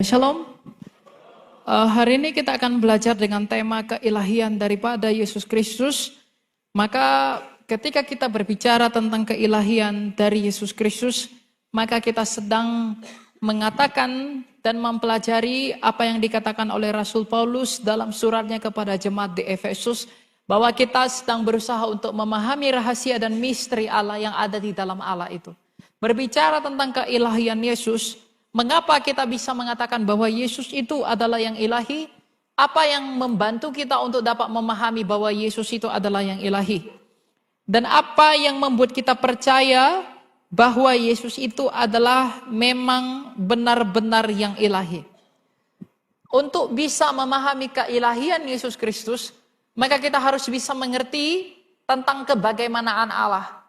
Shalom. Hari ini kita akan belajar dengan tema keilahian daripada Yesus Kristus. Maka ketika kita berbicara tentang keilahian dari Yesus Kristus, maka kita sedang mengatakan dan mempelajari apa yang dikatakan oleh Rasul Paulus dalam suratnya kepada jemaat di Efesus, bahwa kita sedang berusaha untuk memahami rahasia dan misteri Allah yang ada di dalam Allah itu. Berbicara tentang keilahian Yesus, mengapa kita bisa mengatakan bahwa Yesus itu adalah yang ilahi? Apa yang membantu kita untuk dapat memahami bahwa Yesus itu adalah yang ilahi? Dan apa yang membuat kita percaya bahwa Yesus itu adalah memang benar-benar yang ilahi? Untuk bisa memahami keilahian Yesus Kristus, maka kita harus bisa mengerti tentang kebagaimanaan Allah.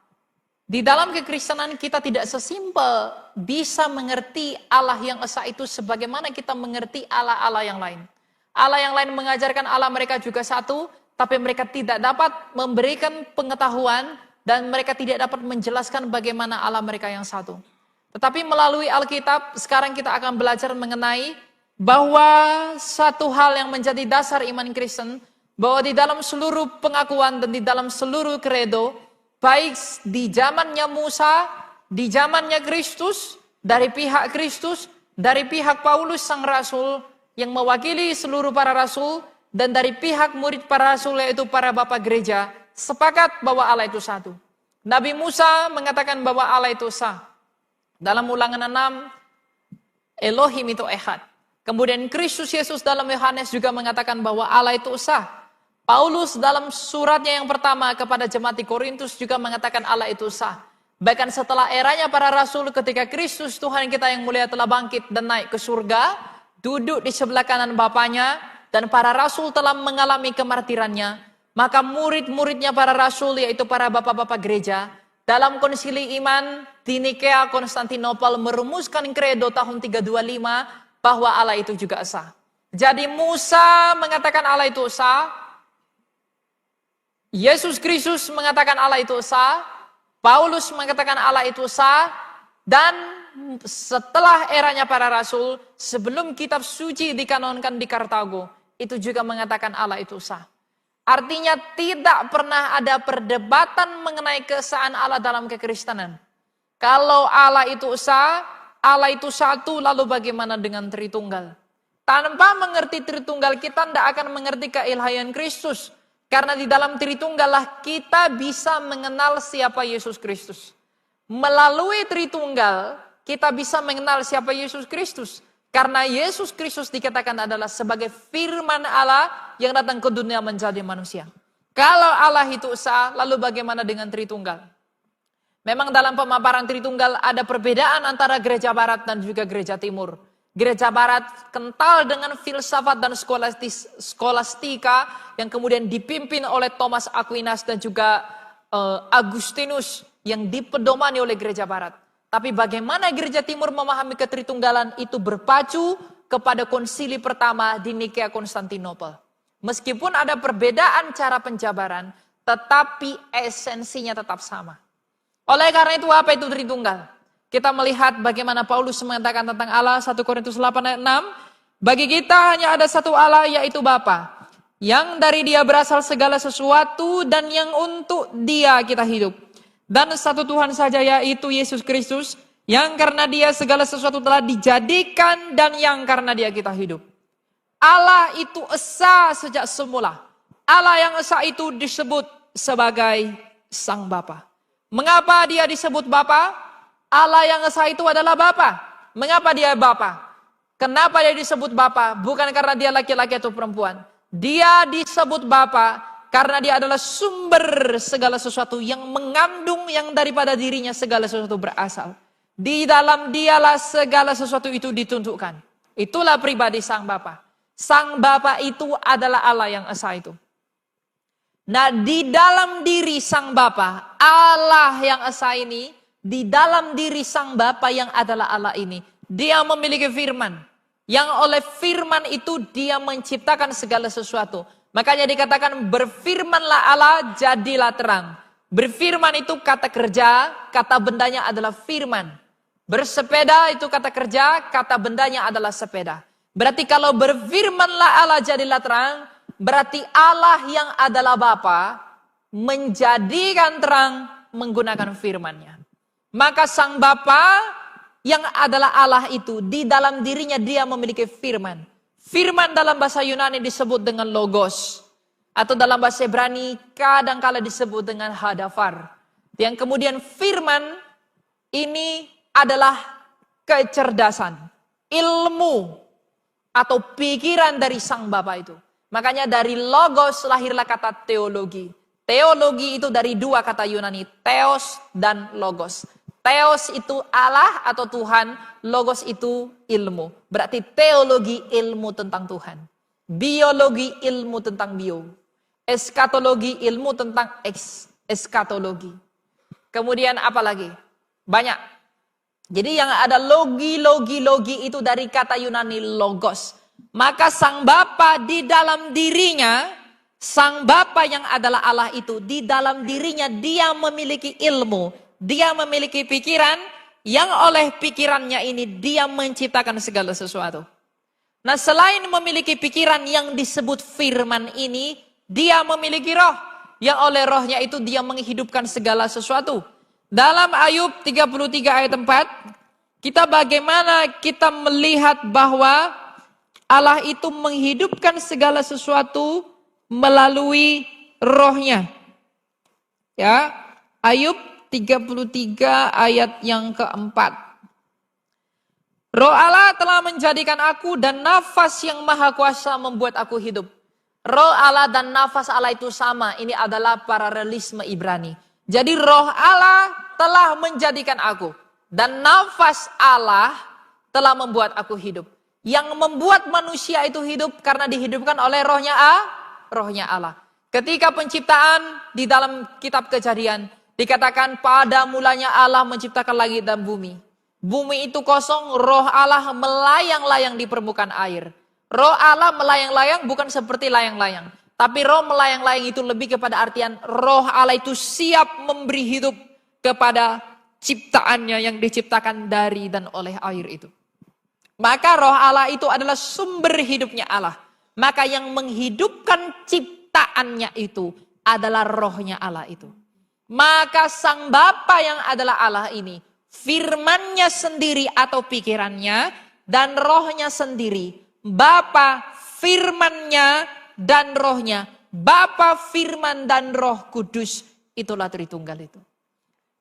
Di dalam kekristenan kita tidak sesimpel bisa mengerti Allah yang esa itu sebagaimana kita mengerti Allah-Allah yang lain. Allah yang lain mengajarkan Allah mereka juga satu, tapi mereka tidak dapat memberikan pengetahuan dan mereka tidak dapat menjelaskan bagaimana Allah mereka yang satu. Tetapi melalui Alkitab, sekarang kita akan belajar mengenai bahwa satu hal yang menjadi dasar iman Kristen, bahwa di dalam seluruh pengakuan dan di dalam seluruh kredo, baik di zamannya Musa, di zamannya Kristus, dari pihak Kristus, dari pihak Paulus sang rasul yang mewakili seluruh para rasul, dan dari pihak murid para rasul yaitu para bapak gereja, sepakat bahwa Allah itu satu. Nabi Musa mengatakan bahwa Allah itu esa. Dalam Ulangan 6, Elohim itu Echad. Kemudian Kristus Yesus dalam Yohanes juga mengatakan bahwa Allah itu esa. Paulus dalam suratnya yang pertama kepada jemaat di Korintus juga mengatakan Allah itu sah. Bahkan setelah eranya para rasul ketika Kristus Tuhan kita yang mulia telah bangkit dan naik ke surga, duduk di sebelah kanan Bapanya, dan para rasul telah mengalami kemartirannya, maka murid-muridnya para rasul yaitu para bapak-bapak gereja, dalam konsili iman di Nikea Konstantinopel merumuskan kredo tahun 325 bahwa Allah itu juga esa. Jadi Musa mengatakan Allah itu esa, Yesus Kristus mengatakan Allah itu esa, Paulus mengatakan Allah itu esa, dan setelah eranya para rasul, sebelum kitab suci dikanonkan di Kartago, itu juga mengatakan Allah itu esa. Artinya tidak pernah ada perdebatan mengenai keesaan Allah dalam kekristenan. Kalau Allah itu esa, Allah itu satu, lalu bagaimana dengan Tritunggal? Tanpa mengerti Tritunggal, kita tidak akan mengerti keilahian Kristus. Karena di dalam Tritunggal lah kita bisa mengenal siapa Yesus Kristus. Melalui Tritunggal kita bisa mengenal siapa Yesus Kristus. Karena Yesus Kristus dikatakan adalah sebagai firman Allah yang datang ke dunia menjadi manusia. Kalau Allah itu esa, lalu bagaimana dengan Tritunggal? Memang dalam pemaparan Tritunggal ada perbedaan antara gereja barat dan juga gereja timur. Gereja barat kental dengan filsafat dan skolastika yang kemudian dipimpin oleh Thomas Aquinas dan juga Agustinus yang dipedomani oleh gereja barat. Tapi bagaimana gereja timur memahami ketritunggalan itu berpacu kepada konsili pertama di Nikea Konstantinopel. Meskipun ada perbedaan cara penjabaran, tetapi esensinya tetap sama. Oleh karena itu apa itu Tritunggal? Kita melihat bagaimana Paulus mengatakan tentang Allah 1 Korintus 8 ayat 6. Bagi kita hanya ada satu Allah yaitu Bapa, yang dari dia berasal segala sesuatu dan yang untuk dia kita hidup. Dan satu Tuhan saja yaitu Yesus Kristus, yang karena dia segala sesuatu telah dijadikan dan yang karena dia kita hidup. Allah itu esa sejak semula. Allah yang esa itu disebut sebagai Sang Bapa. Mengapa dia disebut Bapa? Allah yang esa itu adalah Bapa. Mengapa dia Bapa? Kenapa dia disebut Bapa? Bukan karena dia laki-laki atau perempuan. Dia disebut Bapa karena dia adalah sumber segala sesuatu yang mengandung yang daripada dirinya segala sesuatu berasal. Di dalam dialah segala sesuatu itu ditunjukkan. Itulah pribadi Sang Bapa. Sang Bapa itu adalah Allah yang esa itu. Nah, di dalam diri Sang Bapa, Allah yang esa ini, di dalam diri Sang Bapa yang adalah Allah ini, dia memiliki firman. Yang oleh firman itu dia menciptakan segala sesuatu. Makanya dikatakan berfirmanlah Allah, jadilah terang. Berfirman itu kata kerja, kata bendanya adalah firman. Bersepeda itu kata kerja, kata bendanya adalah sepeda. Berarti kalau berfirmanlah Allah jadilah terang, berarti Allah yang adalah Bapa menjadikan terang menggunakan firman-Nya. Maka Sang Bapa yang adalah Allah itu, di dalam dirinya dia memiliki firman. Firman dalam bahasa Yunani disebut dengan logos. Atau dalam bahasa Ibrani kadang-kala disebut dengan hadafar. Yang kemudian firman ini adalah kecerdasan, ilmu, atau pikiran dari Sang Bapa itu. Makanya dari logos lahirlah kata teologi. Teologi itu dari dua kata Yunani, theos dan logos. Theos itu Allah atau Tuhan, logos itu ilmu. Berarti teologi ilmu tentang Tuhan. Biologi ilmu tentang bio. Eskatologi ilmu tentang eskatologi. Kemudian apa lagi? Banyak. Jadi yang ada logi itu dari kata Yunani logos. Maka Sang Bapa di dalam dirinya, Sang Bapa yang adalah Allah itu, di dalam dirinya dia memiliki ilmu. Dia memiliki pikiran yang oleh pikirannya ini dia menciptakan segala sesuatu. Nah, selain memiliki pikiran yang disebut firman ini, dia memiliki roh. Yang oleh rohnya itu dia menghidupkan segala sesuatu. Dalam Ayub 33 ayat 4, bagaimana kita melihat bahwa Allah itu menghidupkan segala sesuatu melalui rohnya. Ya, Ayub 33 ayat yang keempat. Roh Allah telah menjadikan aku dan nafas yang maha kuasa membuat aku hidup. Roh Allah dan nafas Allah itu sama. Ini adalah paralelisme Ibrani. Jadi roh Allah telah menjadikan aku. Dan nafas Allah telah membuat aku hidup. Yang membuat manusia itu hidup karena dihidupkan oleh rohnya Allah. Ketika penciptaan di dalam kitab Kejadian, dikatakan pada mulanya Allah menciptakan langit dan bumi. Bumi itu kosong, roh Allah melayang-layang di permukaan air. Roh Allah melayang-layang bukan seperti layang-layang. Tapi roh melayang-layang itu lebih kepada artian roh Allah itu siap memberi hidup kepada ciptaannya yang diciptakan dari dan oleh air itu. Maka roh Allah itu adalah sumber hidupnya Allah. Maka yang menghidupkan ciptaannya itu adalah rohnya Allah itu. Maka Sang Bapa yang adalah Allah ini, firman-Nya sendiri atau pikirannya dan rohnya sendiri. Bapa, firman-Nya dan rohnya. Bapa, firman dan roh kudus. Itulah Tritunggal itu.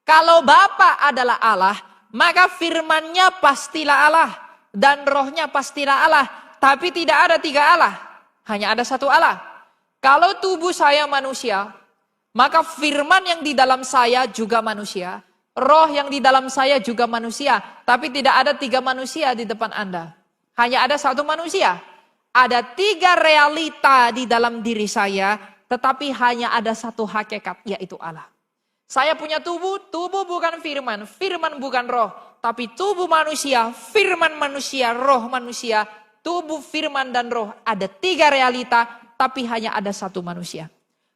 Kalau Bapa adalah Allah, maka firman-Nya pastilah Allah. Dan rohnya pastilah Allah. Tapi tidak ada tiga Allah. Hanya ada satu Allah. Kalau tubuh saya manusia, maka firman yang di dalam saya juga manusia. Roh yang di dalam saya juga manusia. Tapi tidak ada tiga manusia di depan Anda. Hanya ada satu manusia. Ada tiga realita di dalam diri saya. Tetapi hanya ada satu hakikat, yaitu Allah. Saya punya tubuh bukan firman. Firman bukan roh. Tapi tubuh manusia, firman manusia, roh manusia. Tubuh, firman dan roh. Ada tiga realita, tapi hanya ada satu manusia.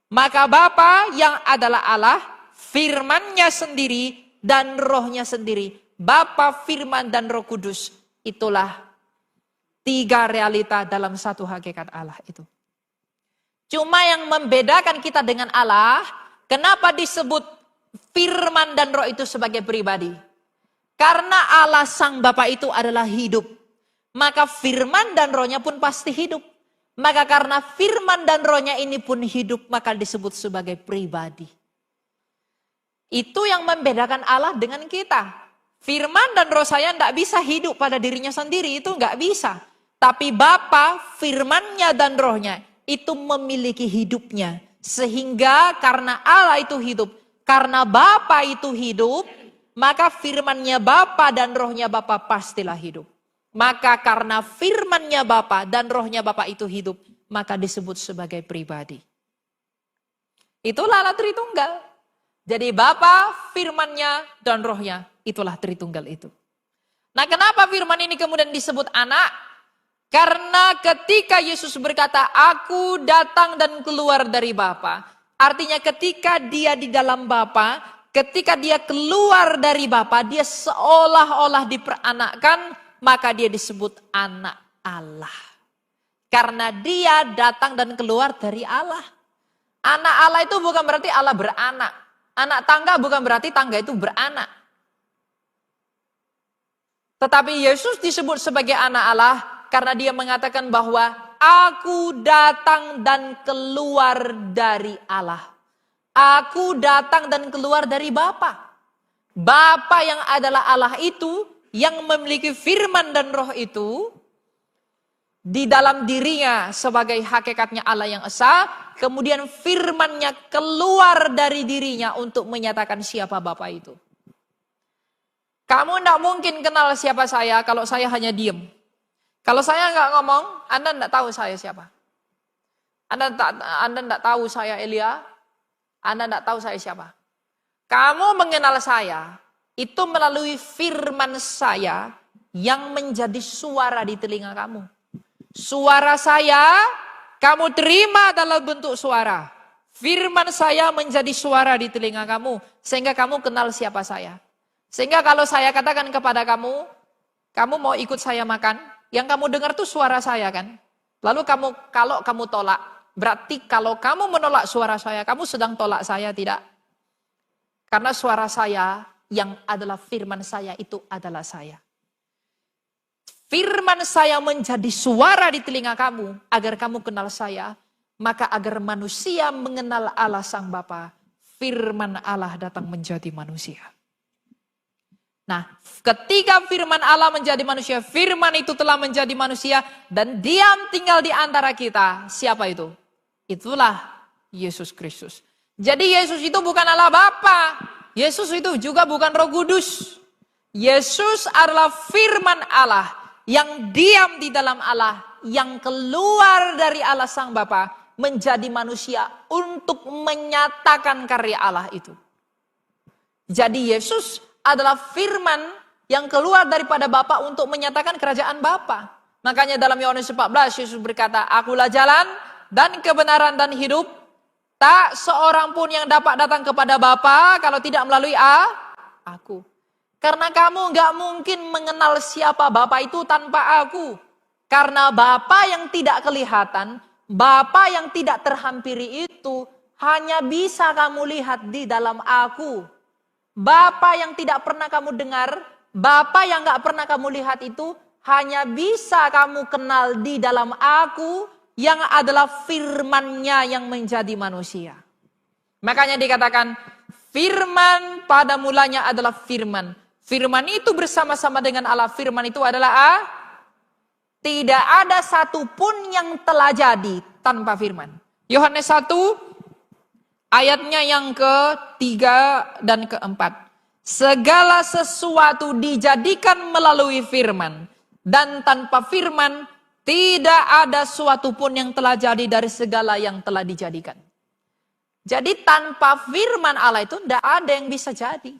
Maka Bapa yang adalah Allah, firman-Nya sendiri dan rohnya sendiri. Bapa, firman dan roh kudus. Itulah tiga realita dalam satu hakikat Allah itu. Cuma yang membedakan kita dengan Allah, kenapa disebut firman dan roh itu sebagai pribadi? Karena Allah Sang Bapa itu adalah hidup. Maka firman dan rohnya pun pasti hidup. Maka karena firman dan rohnya ini pun hidup, maka disebut sebagai pribadi. Itu yang membedakan Allah dengan kita. Firman dan roh saya tidak bisa hidup pada dirinya sendiri, itu nggak bisa. Tapi Bapa, firman-Nya dan rohnya itu memiliki hidupnya. Sehingga karena Allah itu hidup, karena Bapa itu hidup, maka firman-Nya Bapa dan rohnya Bapa pastilah hidup. Maka karena firman-Nya Bapa dan rohnya Bapa itu hidup, maka disebut sebagai pribadi. Itulah Allah Tritunggal. Jadi Bapa, firman-Nya dan rohnya, itulah Tritunggal itu. Nah, kenapa firman ini kemudian disebut anak? Karena ketika Yesus berkata, aku datang dan keluar dari Bapa. Artinya ketika dia di dalam Bapa, ketika dia keluar dari Bapa, dia seolah-olah diperanakkan, maka dia disebut anak Allah. Karena dia datang dan keluar dari Allah. Anak Allah itu bukan berarti Allah beranak. Anak tangga bukan berarti tangga itu beranak. Tetapi Yesus disebut sebagai anak Allah karena dia mengatakan bahwa aku datang dan keluar dari Allah. Aku datang dan keluar dari Bapa. Bapa yang adalah Allah itu, yang memiliki firman dan roh itu, di dalam dirinya sebagai hakikatnya Allah yang esa, kemudian firman-Nya keluar dari dirinya untuk menyatakan siapa Bapa itu. Kamu tidak mungkin kenal siapa saya kalau saya hanya diem. Kalau saya nggak ngomong, Anda tidak tahu saya siapa. Anda tidak tahu saya Elia, Anda tidak tahu saya siapa. Kamu mengenal saya, itu melalui firman saya yang menjadi suara di telinga kamu. Suara saya, kamu terima dalam bentuk suara. Firman saya menjadi suara di telinga kamu, sehingga kamu kenal siapa saya. Sehingga kalau saya katakan kepada kamu, kamu mau ikut saya makan, yang kamu dengar tuh suara saya kan. Lalu kalau kamu tolak, berarti kalau kamu menolak suara saya, kamu sedang tolak saya, tidak? Karena suara saya yang adalah firman saya itu adalah saya. Firman saya menjadi suara di telinga kamu, agar kamu kenal saya, maka agar manusia mengenal Allah Sang Bapa, firman Allah datang menjadi manusia. Nah, ketika firman Allah menjadi manusia, firman itu telah menjadi manusia dan diam tinggal di antara kita. Siapa itu? Itulah Yesus Kristus. Jadi Yesus itu bukan Allah Bapa. Yesus itu juga bukan Roh Kudus. Yesus adalah firman Allah yang diam di dalam Allah, yang keluar dari Allah Sang Bapa menjadi manusia untuk menyatakan karya Allah itu. Jadi Yesus adalah firman yang keluar daripada Bapa untuk menyatakan kerajaan Bapa. Makanya dalam Yohanes 14 Yesus berkata, akulah jalan dan kebenaran dan hidup. Tak seorang pun yang dapat datang kepada Bapa kalau tidak melalui aku. Karena kamu gak mungkin mengenal siapa Bapa itu tanpa aku. Karena Bapa yang tidak kelihatan, Bapa yang tidak terhampiri itu hanya bisa kamu lihat di dalam aku. Bapa yang tidak pernah kamu dengar, Bapa yang gak pernah kamu lihat itu hanya bisa kamu kenal di dalam aku yang adalah firman-Nya yang menjadi manusia. Makanya dikatakan firman pada mulanya adalah firman. Firman itu bersama-sama dengan Allah. Firman itu adalah tidak ada satupun yang telah jadi tanpa firman. Yohanes 1 ayatnya yang ke-3 dan ke-4. Segala sesuatu dijadikan melalui firman. Dan tanpa firman tidak ada suatu pun yang telah jadi dari segala yang telah dijadikan. Jadi tanpa firman Allah itu tidak ada yang bisa jadi.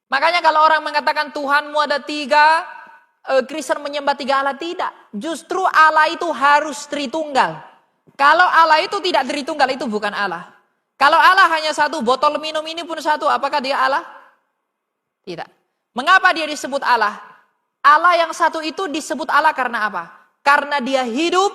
Makanya kalau orang mengatakan Tuhanmu ada 3, Kristen menyembah 3 Allah, tidak. Justru Allah itu harus Tritunggal. Kalau Allah itu tidak Tritunggal, itu bukan Allah. Kalau Allah hanya 1, botol minum ini pun 1, apakah dia Allah? Tidak. Mengapa dia disebut Allah? Allah yang 1 itu disebut Allah karena apa? Karena dia hidup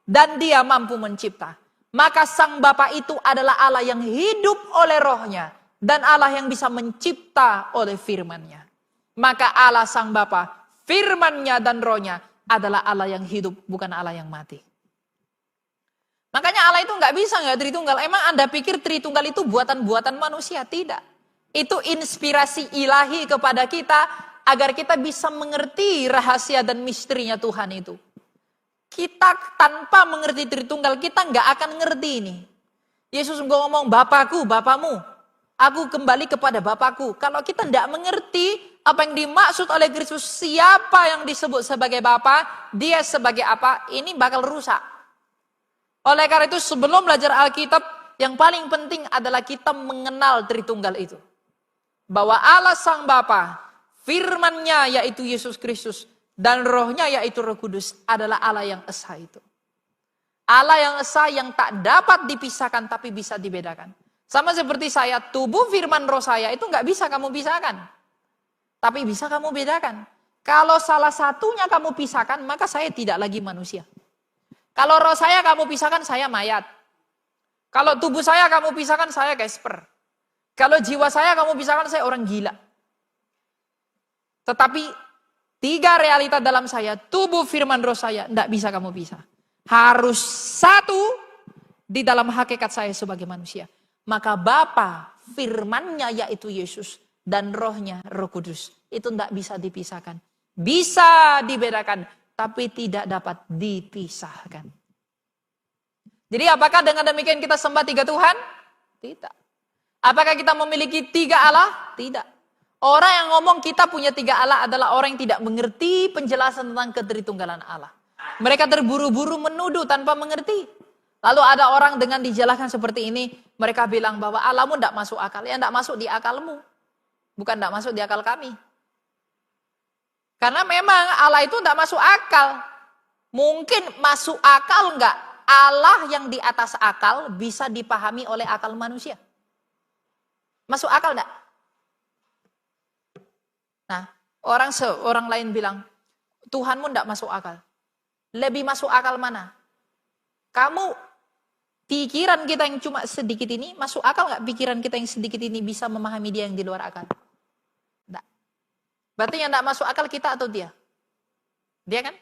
dan dia mampu mencipta. Maka Sang Bapa itu adalah Allah yang hidup oleh rohnya. Dan Allah yang bisa mencipta oleh firman-Nya. Maka Allah Sang Bapa, firman-Nya dan rohnya adalah Allah yang hidup, bukan Allah yang mati. Makanya Allah itu nggak bisa nggak Tritunggal. Emang Anda pikir Tritunggal itu buatan-buatan manusia? Tidak. Itu inspirasi ilahi kepada kita agar kita bisa mengerti rahasia dan misterinya Tuhan itu. Kita tanpa mengerti Tritunggal, kita nggak akan ngerti ini. Yesus ngomong, Bapakku, Bapamu. Aku kembali kepada Bapakku. Kalau kita tidak mengerti apa yang dimaksud oleh Kristus, siapa yang disebut sebagai Bapa, dia sebagai apa, ini bakal rusak. Oleh karena itu sebelum belajar Alkitab, yang paling penting adalah kita mengenal Tritunggal itu. Bahwa Allah Sang Bapa, firman-Nya yaitu Yesus Kristus, dan rohnya yaitu Roh Kudus adalah Allah yang esa itu. Allah yang esa yang tak dapat dipisahkan tapi bisa dibedakan. Sama seperti saya, tubuh, firman, roh saya itu nggak bisa kamu pisahkan. Tapi bisa kamu bedakan. Kalau salah satunya kamu pisahkan, maka saya tidak lagi manusia. Kalau roh saya kamu pisahkan, saya mayat. Kalau tubuh saya kamu pisahkan, saya Casper. Kalau jiwa saya kamu pisahkan, saya orang gila. Tetapi 3 realita dalam saya, tubuh, firman, roh saya, tidak bisa kamu pisah. Harus satu di dalam hakikat saya sebagai manusia. Maka Bapa, firman-Nya yaitu Yesus, dan rohnya Roh Kudus. Itu tidak bisa dipisahkan. Bisa dibedakan, tapi tidak dapat dipisahkan. Jadi apakah dengan demikian kita sembah 3 Tuhan? Tidak. Apakah kita memiliki 3 Allah? Tidak. Orang yang ngomong kita punya 3 Allah adalah orang yang tidak mengerti penjelasan tentang ketritunggalan Allah. Mereka terburu-buru menuduh tanpa mengerti. Lalu ada orang dengan dijelaskan seperti ini, mereka bilang bahwa Allahmu tidak masuk akal. Ya tidak masuk di akalmu. Bukan tidak masuk di akal kami. Karena memang Allah itu tidak masuk akal. Mungkin masuk akal enggak? Allah yang di atas akal bisa dipahami oleh akal manusia. Masuk akal enggak? Nah, orang lain bilang, Tuhanmu tidak masuk akal. Lebih masuk akal mana? Kamu, pikiran kita yang cuma sedikit ini, masuk akal nggak pikiran kita yang sedikit ini bisa memahami dia yang di luar akal? Enggak. Berarti yang enggak masuk akal kita atau dia? Dia kan?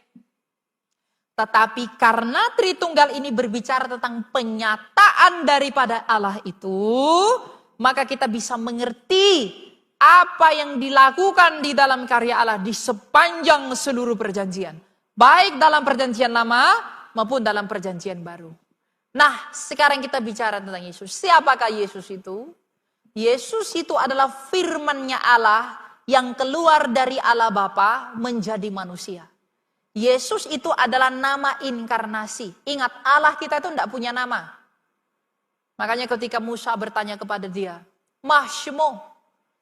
Tetapi karena Tritunggal ini berbicara tentang penyataan daripada Allah itu, maka kita bisa mengerti apa yang dilakukan di dalam karya Allah di sepanjang seluruh perjanjian. Baik dalam perjanjian lama maupun dalam perjanjian baru. Nah, sekarang kita bicara tentang Yesus. Siapakah Yesus itu? Yesus itu adalah firman-Nya Allah yang keluar dari Allah Bapa menjadi manusia. Yesus itu adalah nama inkarnasi. Ingat, Allah kita itu tidak punya nama. Makanya ketika Musa bertanya kepada dia, Mahshmo,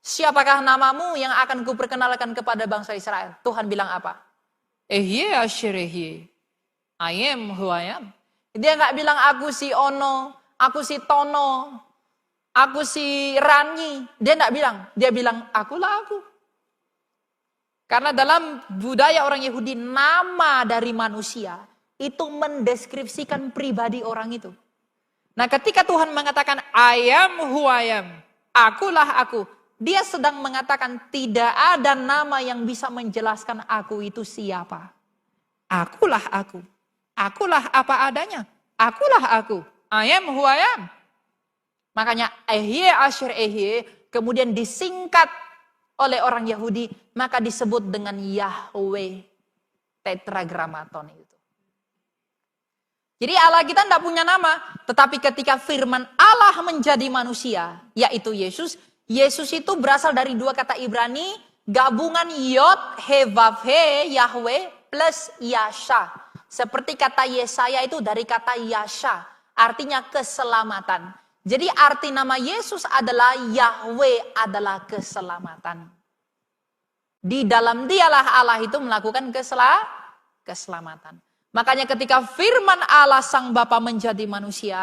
siapakah namamu yang akan kuperkenalkan kepada bangsa Israel? Tuhan bilang apa? Ehye asher ehye. I am who I am. Dia nggak bilang aku si Ono, aku si Tono, aku si Rani. Dia nggak bilang. Dia bilang akulah aku. Karena dalam budaya orang Yahudi, nama dari manusia itu mendeskripsikan pribadi orang itu. Nah, ketika Tuhan mengatakan I am who I am, akulah aku, dia sedang mengatakan tidak ada nama yang bisa menjelaskan aku itu siapa. Akulah aku. Akulah apa adanya. Akulah aku. I am who I am. Makanya ehye asher ehye kemudian disingkat oleh orang Yahudi, maka disebut dengan Yahweh tetragrammaton itu. Jadi Allah kita tidak punya nama, tetapi ketika firman Allah menjadi manusia, yaitu Yesus, Yesus itu berasal dari 2 kata Ibrani, gabungan Yod, He, Vav, He, Yahweh, plus Yasha. Seperti kata Yesaya itu dari kata Yasha, artinya keselamatan. Jadi arti nama Yesus adalah Yahweh adalah keselamatan. Di dalam dialah Allah itu melakukan keselamatan. Makanya ketika firman Allah Sang Bapa menjadi manusia,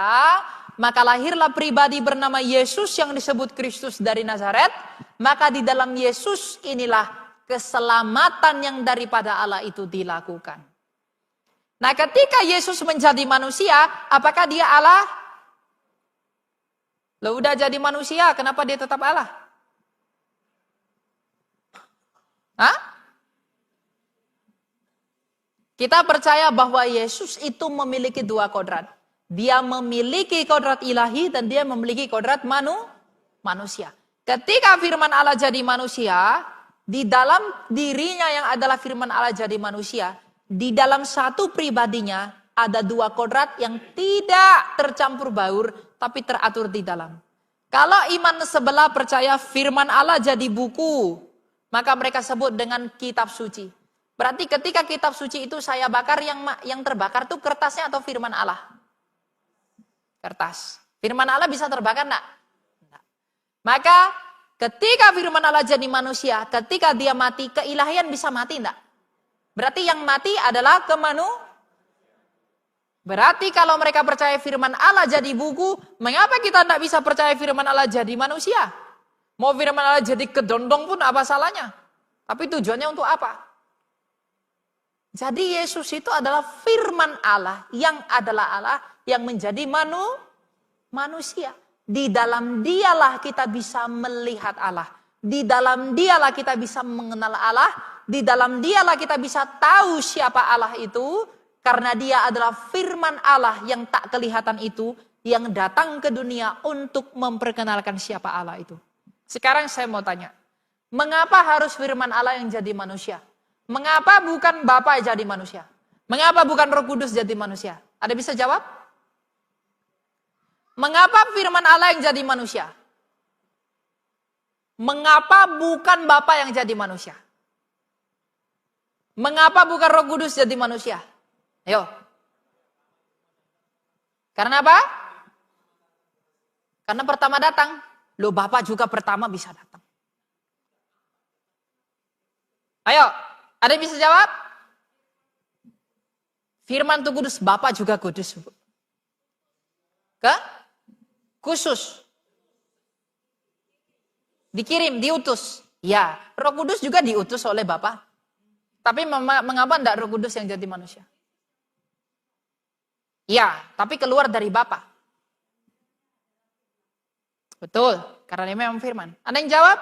maka lahirlah pribadi bernama Yesus yang disebut Kristus dari Nazaret. Maka di dalam Yesus inilah keselamatan yang daripada Allah itu dilakukan. Nah, ketika Yesus menjadi manusia, apakah dia Allah? Loh, udah jadi manusia, kenapa dia tetap Allah? Hah? Kita percaya bahwa Yesus itu memiliki 2 kodrat. Dia memiliki kodrat ilahi dan dia memiliki kodrat manusia. Ketika firman Allah jadi manusia, di dalam dirinya yang adalah firman Allah jadi manusia, di dalam satu pribadinya ada 2 kodrat yang tidak tercampur baur, tapi teratur di dalam. Kalau iman sebelah percaya firman Allah jadi buku, maka mereka sebut dengan kitab suci. Berarti ketika kitab suci itu saya bakar, yang terbakar itu kertasnya atau firman Allah? Kertas. Firman Allah bisa terbakar enggak? Enggak. Maka ketika firman Allah jadi manusia, ketika dia mati, keilahian bisa mati enggak? Berarti yang mati adalah Berarti kalau mereka percaya firman Allah jadi buku, mengapa kita tidak bisa percaya firman Allah jadi manusia? Mau firman Allah jadi kedondong pun apa salahnya? Tapi tujuannya untuk apa? Jadi Yesus itu adalah firman Allah yang adalah Allah yang menjadi manusia. Di dalam dialah kita bisa melihat Allah. Di dalam dialah kita bisa mengenal Allah. Di dalam dialah kita bisa tahu siapa Allah itu. Karena dia adalah firman Allah yang tak kelihatan itu. Yang datang ke dunia untuk memperkenalkan siapa Allah itu. Sekarang saya mau tanya. Mengapa harus firman Allah yang jadi manusia? Mengapa bukan Bapa jadi manusia? Mengapa bukan Roh Kudus jadi manusia? Ada bisa jawab? Mengapa firman Allah yang jadi manusia? Mengapa bukan Bapa yang jadi manusia? Mengapa bukan Roh Kudus jadi manusia? Ayo. Karena apa? Karena pertama datang. Loh, Bapa juga pertama bisa datang. Ayo. Ada yang bisa jawab? Firman itu kudus, Bapa juga kudus. Khusus. Dikirim, diutus. Ya, Roh Kudus juga diutus oleh Bapa. Tapi mengapa tidak Roh Kudus yang jadi manusia? Ya, tapi keluar dari Bapa. Betul, karena dia memang firman. Ada yang jawab?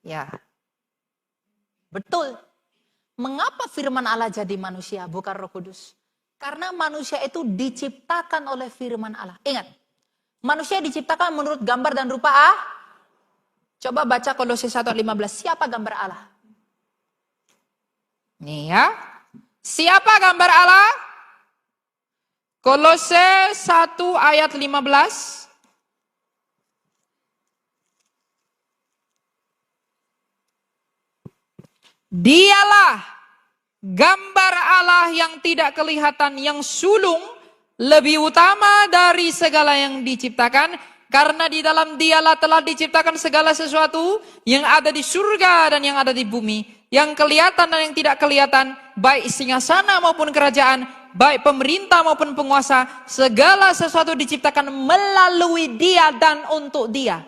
Ya. Betul. Mengapa firman Allah jadi manusia bukan Roh Kudus? Karena manusia itu diciptakan oleh firman Allah. Ingat, manusia diciptakan menurut gambar dan rupa Allah. Coba baca Kolose 1:15. Siapa gambar Allah? Nih ya. Siapa gambar Allah? Kolose 1 ayat 15. Dialah gambar Allah yang tidak kelihatan, yang sulung, lebih utama dari segala yang diciptakan. Karena di dalam dialah telah diciptakan segala sesuatu yang ada di surga dan yang ada di bumi. Yang kelihatan dan yang tidak kelihatan, baik singgasana maupun kerajaan, baik pemerintah maupun penguasa. Segala sesuatu diciptakan melalui dia dan untuk dia.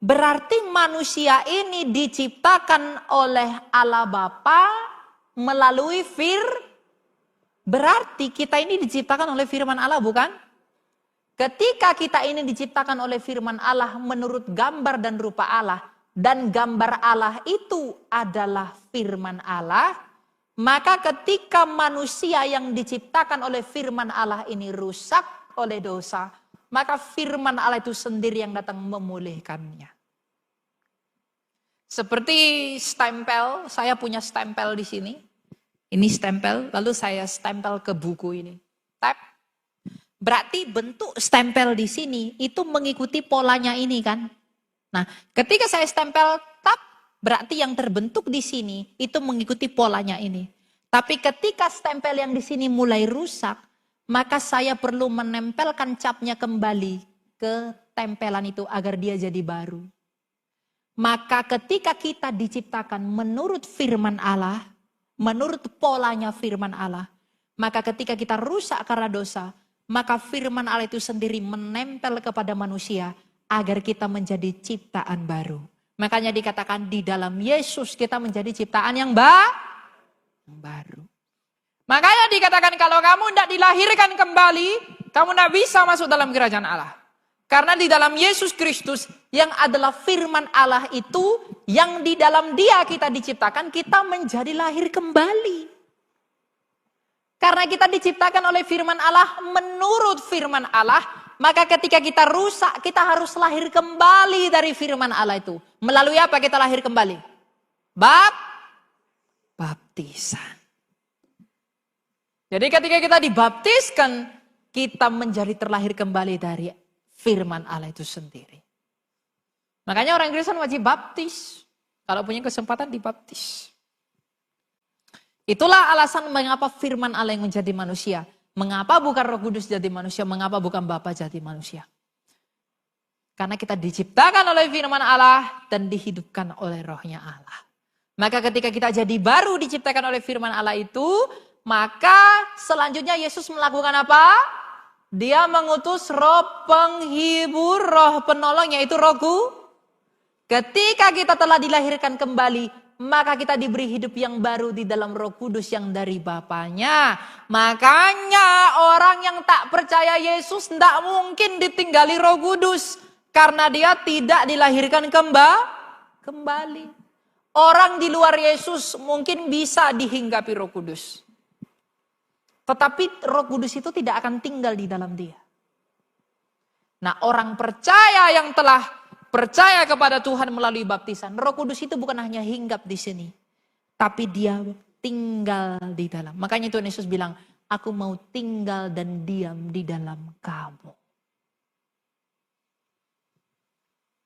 Berarti manusia ini diciptakan oleh Allah Bapa melalui berarti kita ini diciptakan oleh firman Allah, bukan? Ketika kita ini diciptakan oleh firman Allah menurut gambar dan rupa Allah, dan gambar Allah itu adalah firman Allah, maka ketika manusia yang diciptakan oleh firman Allah ini rusak oleh dosa, maka firman Allah itu sendiri yang datang memulihkannya. Seperti stempel, saya punya stempel di sini. Ini stempel, lalu saya stempel ke buku ini. Tap. Berarti bentuk stempel di sini itu mengikuti polanya ini kan. Nah, ketika saya stempel tap, berarti yang terbentuk di sini itu mengikuti polanya ini. Tapi ketika stempel yang di sini mulai rusak, maka saya perlu menempelkan capnya kembali ke tempelan itu agar dia jadi baru. Maka ketika kita diciptakan menurut firman Allah, menurut polanya firman Allah, maka ketika kita rusak karena dosa, maka firman Allah itu sendiri menempel kepada manusia agar kita menjadi ciptaan baru. Makanya dikatakan di dalam Yesus kita menjadi ciptaan yang baru. Makanya dikatakan kalau kamu tidak dilahirkan kembali, kamu tidak bisa masuk dalam kerajaan Allah. Karena di dalam Yesus Kristus yang adalah firman Allah itu, yang di dalam dia kita diciptakan, kita menjadi lahir kembali. Karena kita diciptakan oleh firman Allah, menurut firman Allah, maka ketika kita rusak, kita harus lahir kembali dari firman Allah itu. Melalui apa kita lahir kembali? Baptisan. Jadi ketika kita dibaptiskan, kita menjadi terlahir kembali dari firman Allah itu sendiri. Makanya orang Kristen wajib baptis. Kalau punya kesempatan dibaptis. Itulah alasan mengapa firman Allah yang menjadi manusia. Mengapa bukan Roh Kudus jadi manusia, mengapa bukan Bapa jadi manusia. Karena kita diciptakan oleh firman Allah dan dihidupkan oleh rohnya Allah. Maka ketika kita jadi baru diciptakan oleh firman Allah itu, Maka selanjutnya Yesus melakukan apa? Dia mengutus roh penghibur, roh penolong, yaitu Roh Kudus. Ketika kita telah dilahirkan kembali, maka kita diberi hidup yang baru di dalam Roh Kudus yang dari Bapaknya. Makanya orang yang tak percaya Yesus tidak mungkin ditinggali Roh Kudus. Karena dia tidak dilahirkan kembali. Orang di luar Yesus mungkin bisa dihinggapi Roh Kudus. Tetapi Roh Kudus itu tidak akan tinggal di dalam dia. Nah, orang percaya yang telah percaya kepada Tuhan melalui baptisan, Roh Kudus itu bukan hanya hinggap di sini, tapi dia tinggal di dalam. Makanya Tuhan Yesus bilang, aku mau tinggal dan diam di dalam kamu.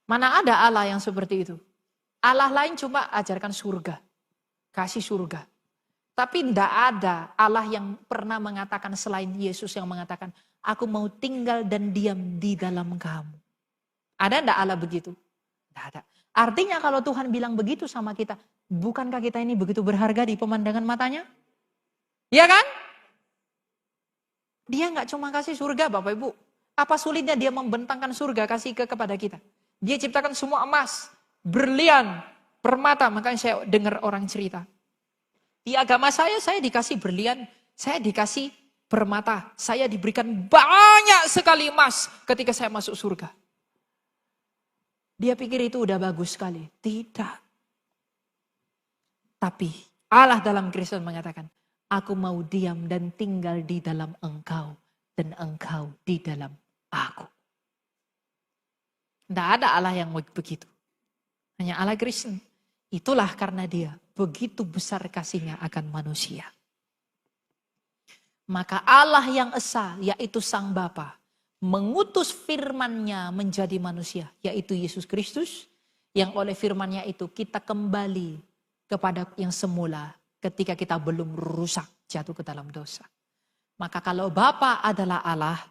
Mana ada Allah yang seperti itu? Allah lain cuma ajarkan surga, kasih surga. Tapi tidak ada Allah yang pernah mengatakan selain Yesus yang mengatakan, aku mau tinggal dan diam di dalam kamu. Ada enggak Allah begitu? Tidak ada. Artinya kalau Tuhan bilang begitu sama kita, bukankah kita ini begitu berharga di pemandangan matanya? Iya kan? Dia enggak cuma kasih surga Bapak Ibu. Apa sulitnya dia membentangkan surga kasih kepada kita? Dia ciptakan semua emas, berlian, permata. Makanya saya dengar orang cerita. Di agama saya dikasih berlian, saya dikasih permata. Saya diberikan banyak sekali emas ketika saya masuk surga. Dia pikir itu udah bagus sekali. Tidak. Tapi Allah dalam Kristus mengatakan, aku mau diam dan tinggal di dalam engkau. Dan engkau di dalam aku. Tidak ada Allah yang begitu. Hanya Allah Kristen. Itulah karena dia begitu besar kasihnya akan manusia. Maka Allah yang esa, yaitu Sang Bapa, mengutus firman-Nya menjadi manusia, yaitu Yesus Kristus, yang oleh firman-Nya itu kita kembali kepada yang semula ketika kita belum rusak jatuh ke dalam dosa. Maka kalau Bapa adalah Allah,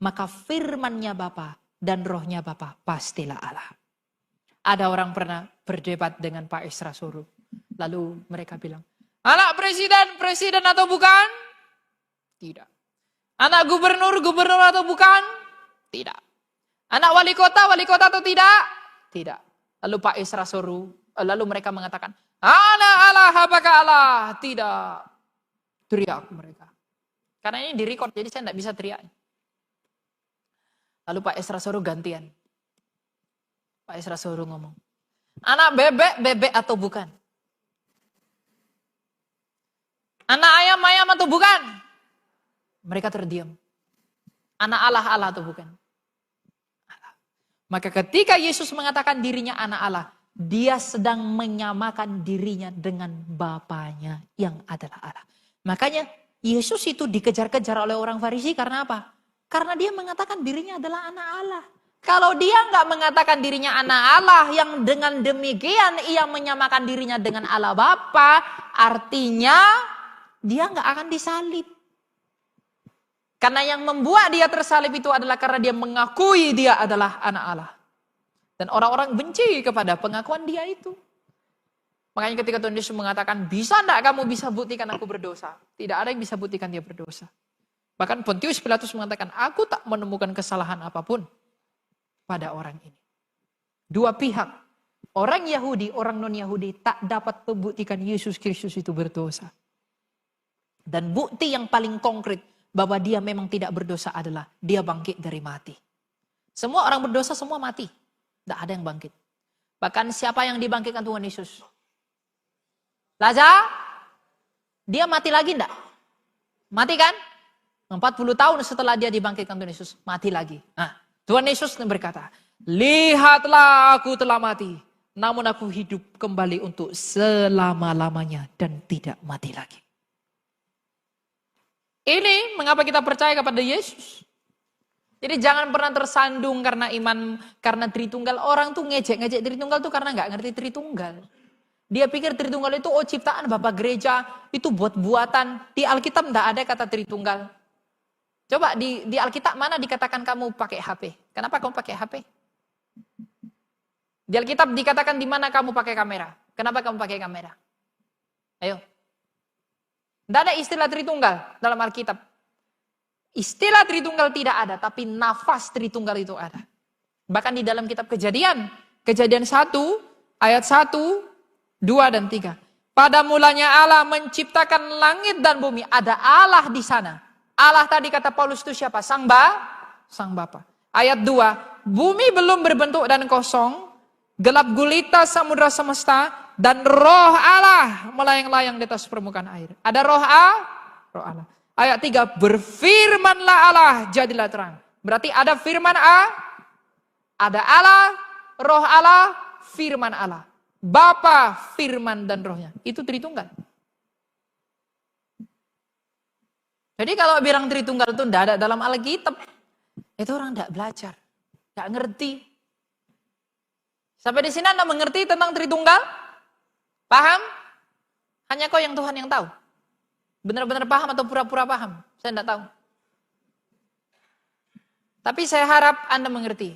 maka firman-Nya Bapa dan rohnya Bapa pastilah Allah. Ada orang pernah berdebat dengan Pak Esra Soru. Lalu mereka bilang, anak presiden atau bukan? Tidak. Anak gubernur atau bukan? Tidak. Anak wali kota atau tidak? Tidak. Lalu Pak Esra Soru, lalu mereka mengatakan, anak Allah, apakah Allah? Tidak. Teriak mereka. Karena ini direkod, jadi saya tidak bisa teriak. Lalu Pak Esra Soru gantian. Pak Esra Soru ngomong, anak bebek atau bukan? Anak ayam atau bukan? Mereka terdiam. Anak Allah atau bukan? Allah. Maka ketika Yesus mengatakan dirinya anak Allah, dia sedang menyamakan dirinya dengan Bapanya yang adalah Allah. Makanya Yesus itu dikejar-kejar oleh orang Farisi karena apa? Karena dia mengatakan dirinya adalah anak Allah. Kalau dia nggak mengatakan dirinya anak Allah, yang dengan demikian ia menyamakan dirinya dengan Allah Bapa, artinya dia nggak akan disalib. Karena yang membuat dia tersalib itu adalah karena dia mengakui dia adalah anak Allah. Dan orang-orang benci kepada pengakuan dia itu. Makanya ketika Tuhan Yesus mengatakan, bisa enggak kamu bisa buktikan aku berdosa? Tidak ada yang bisa buktikan dia berdosa. Bahkan Pontius Pilatus mengatakan, aku tak menemukan kesalahan apapun pada orang ini. Dua pihak, orang Yahudi, orang non-Yahudi tak dapat membuktikan Yesus Kristus itu berdosa. Dan bukti yang paling konkret bahwa dia memang tidak berdosa adalah dia bangkit dari mati. Semua orang berdosa semua mati. Tidak ada yang bangkit. Bahkan siapa yang dibangkitkan Tuhan Yesus? Lazarus, dia mati lagi enggak? Mati kan? 40 tahun setelah dia dibangkitkan Tuhan Yesus, mati lagi. Nah, Tuhan Yesus berkata, lihatlah aku telah mati, namun aku hidup kembali untuk selama-lamanya dan tidak mati lagi. Ini mengapa kita percaya kepada Yesus. Jadi jangan pernah tersandung karena iman, karena Tritunggal. Orang tuh ngejek-ngejek Tritunggal tuh karena nggak ngerti Tritunggal. Dia pikir Tritunggal itu ciptaan Bapak Gereja, itu buat-buatan. Di Alkitab nggak ada kata Tritunggal. Coba di Alkitab mana dikatakan kamu pakai HP? Kenapa kamu pakai HP? Di Alkitab dikatakan di mana kamu pakai kamera? Kenapa kamu pakai kamera? Ayo. Tidak ada istilah Tritunggal dalam Alkitab. Istilah Tritunggal tidak ada, tapi nafas Tritunggal itu ada. Bahkan di dalam kitab Kejadian 1, ayat 1, 2, dan 3. Pada mulanya Allah menciptakan langit dan bumi. Ada Allah di sana. Allah tadi kata Paulus itu siapa? Sang Bapa. Ayat 2. Bumi belum berbentuk dan kosong. Gelap gulita samudra semesta. Dan roh Allah melayang-layang di atas permukaan air. Ada roh Allah. Ayat 3. Berfirmanlah Allah, jadilah terang. Berarti ada firman ada Allah, roh Allah, firman Allah. Bapa, firman, dan rohnya. Itu Tritunggal. Jadi kalau bilang Tritunggal itu tidak ada dalam Alkitab, itu orang tidak belajar. Tidak ngerti. Sampai di sini Anda mengerti tentang Tritunggal? Paham? Hanya kau yang Tuhan yang tahu. Benar-benar paham atau pura-pura paham? Saya tidak tahu. Tapi saya harap Anda mengerti.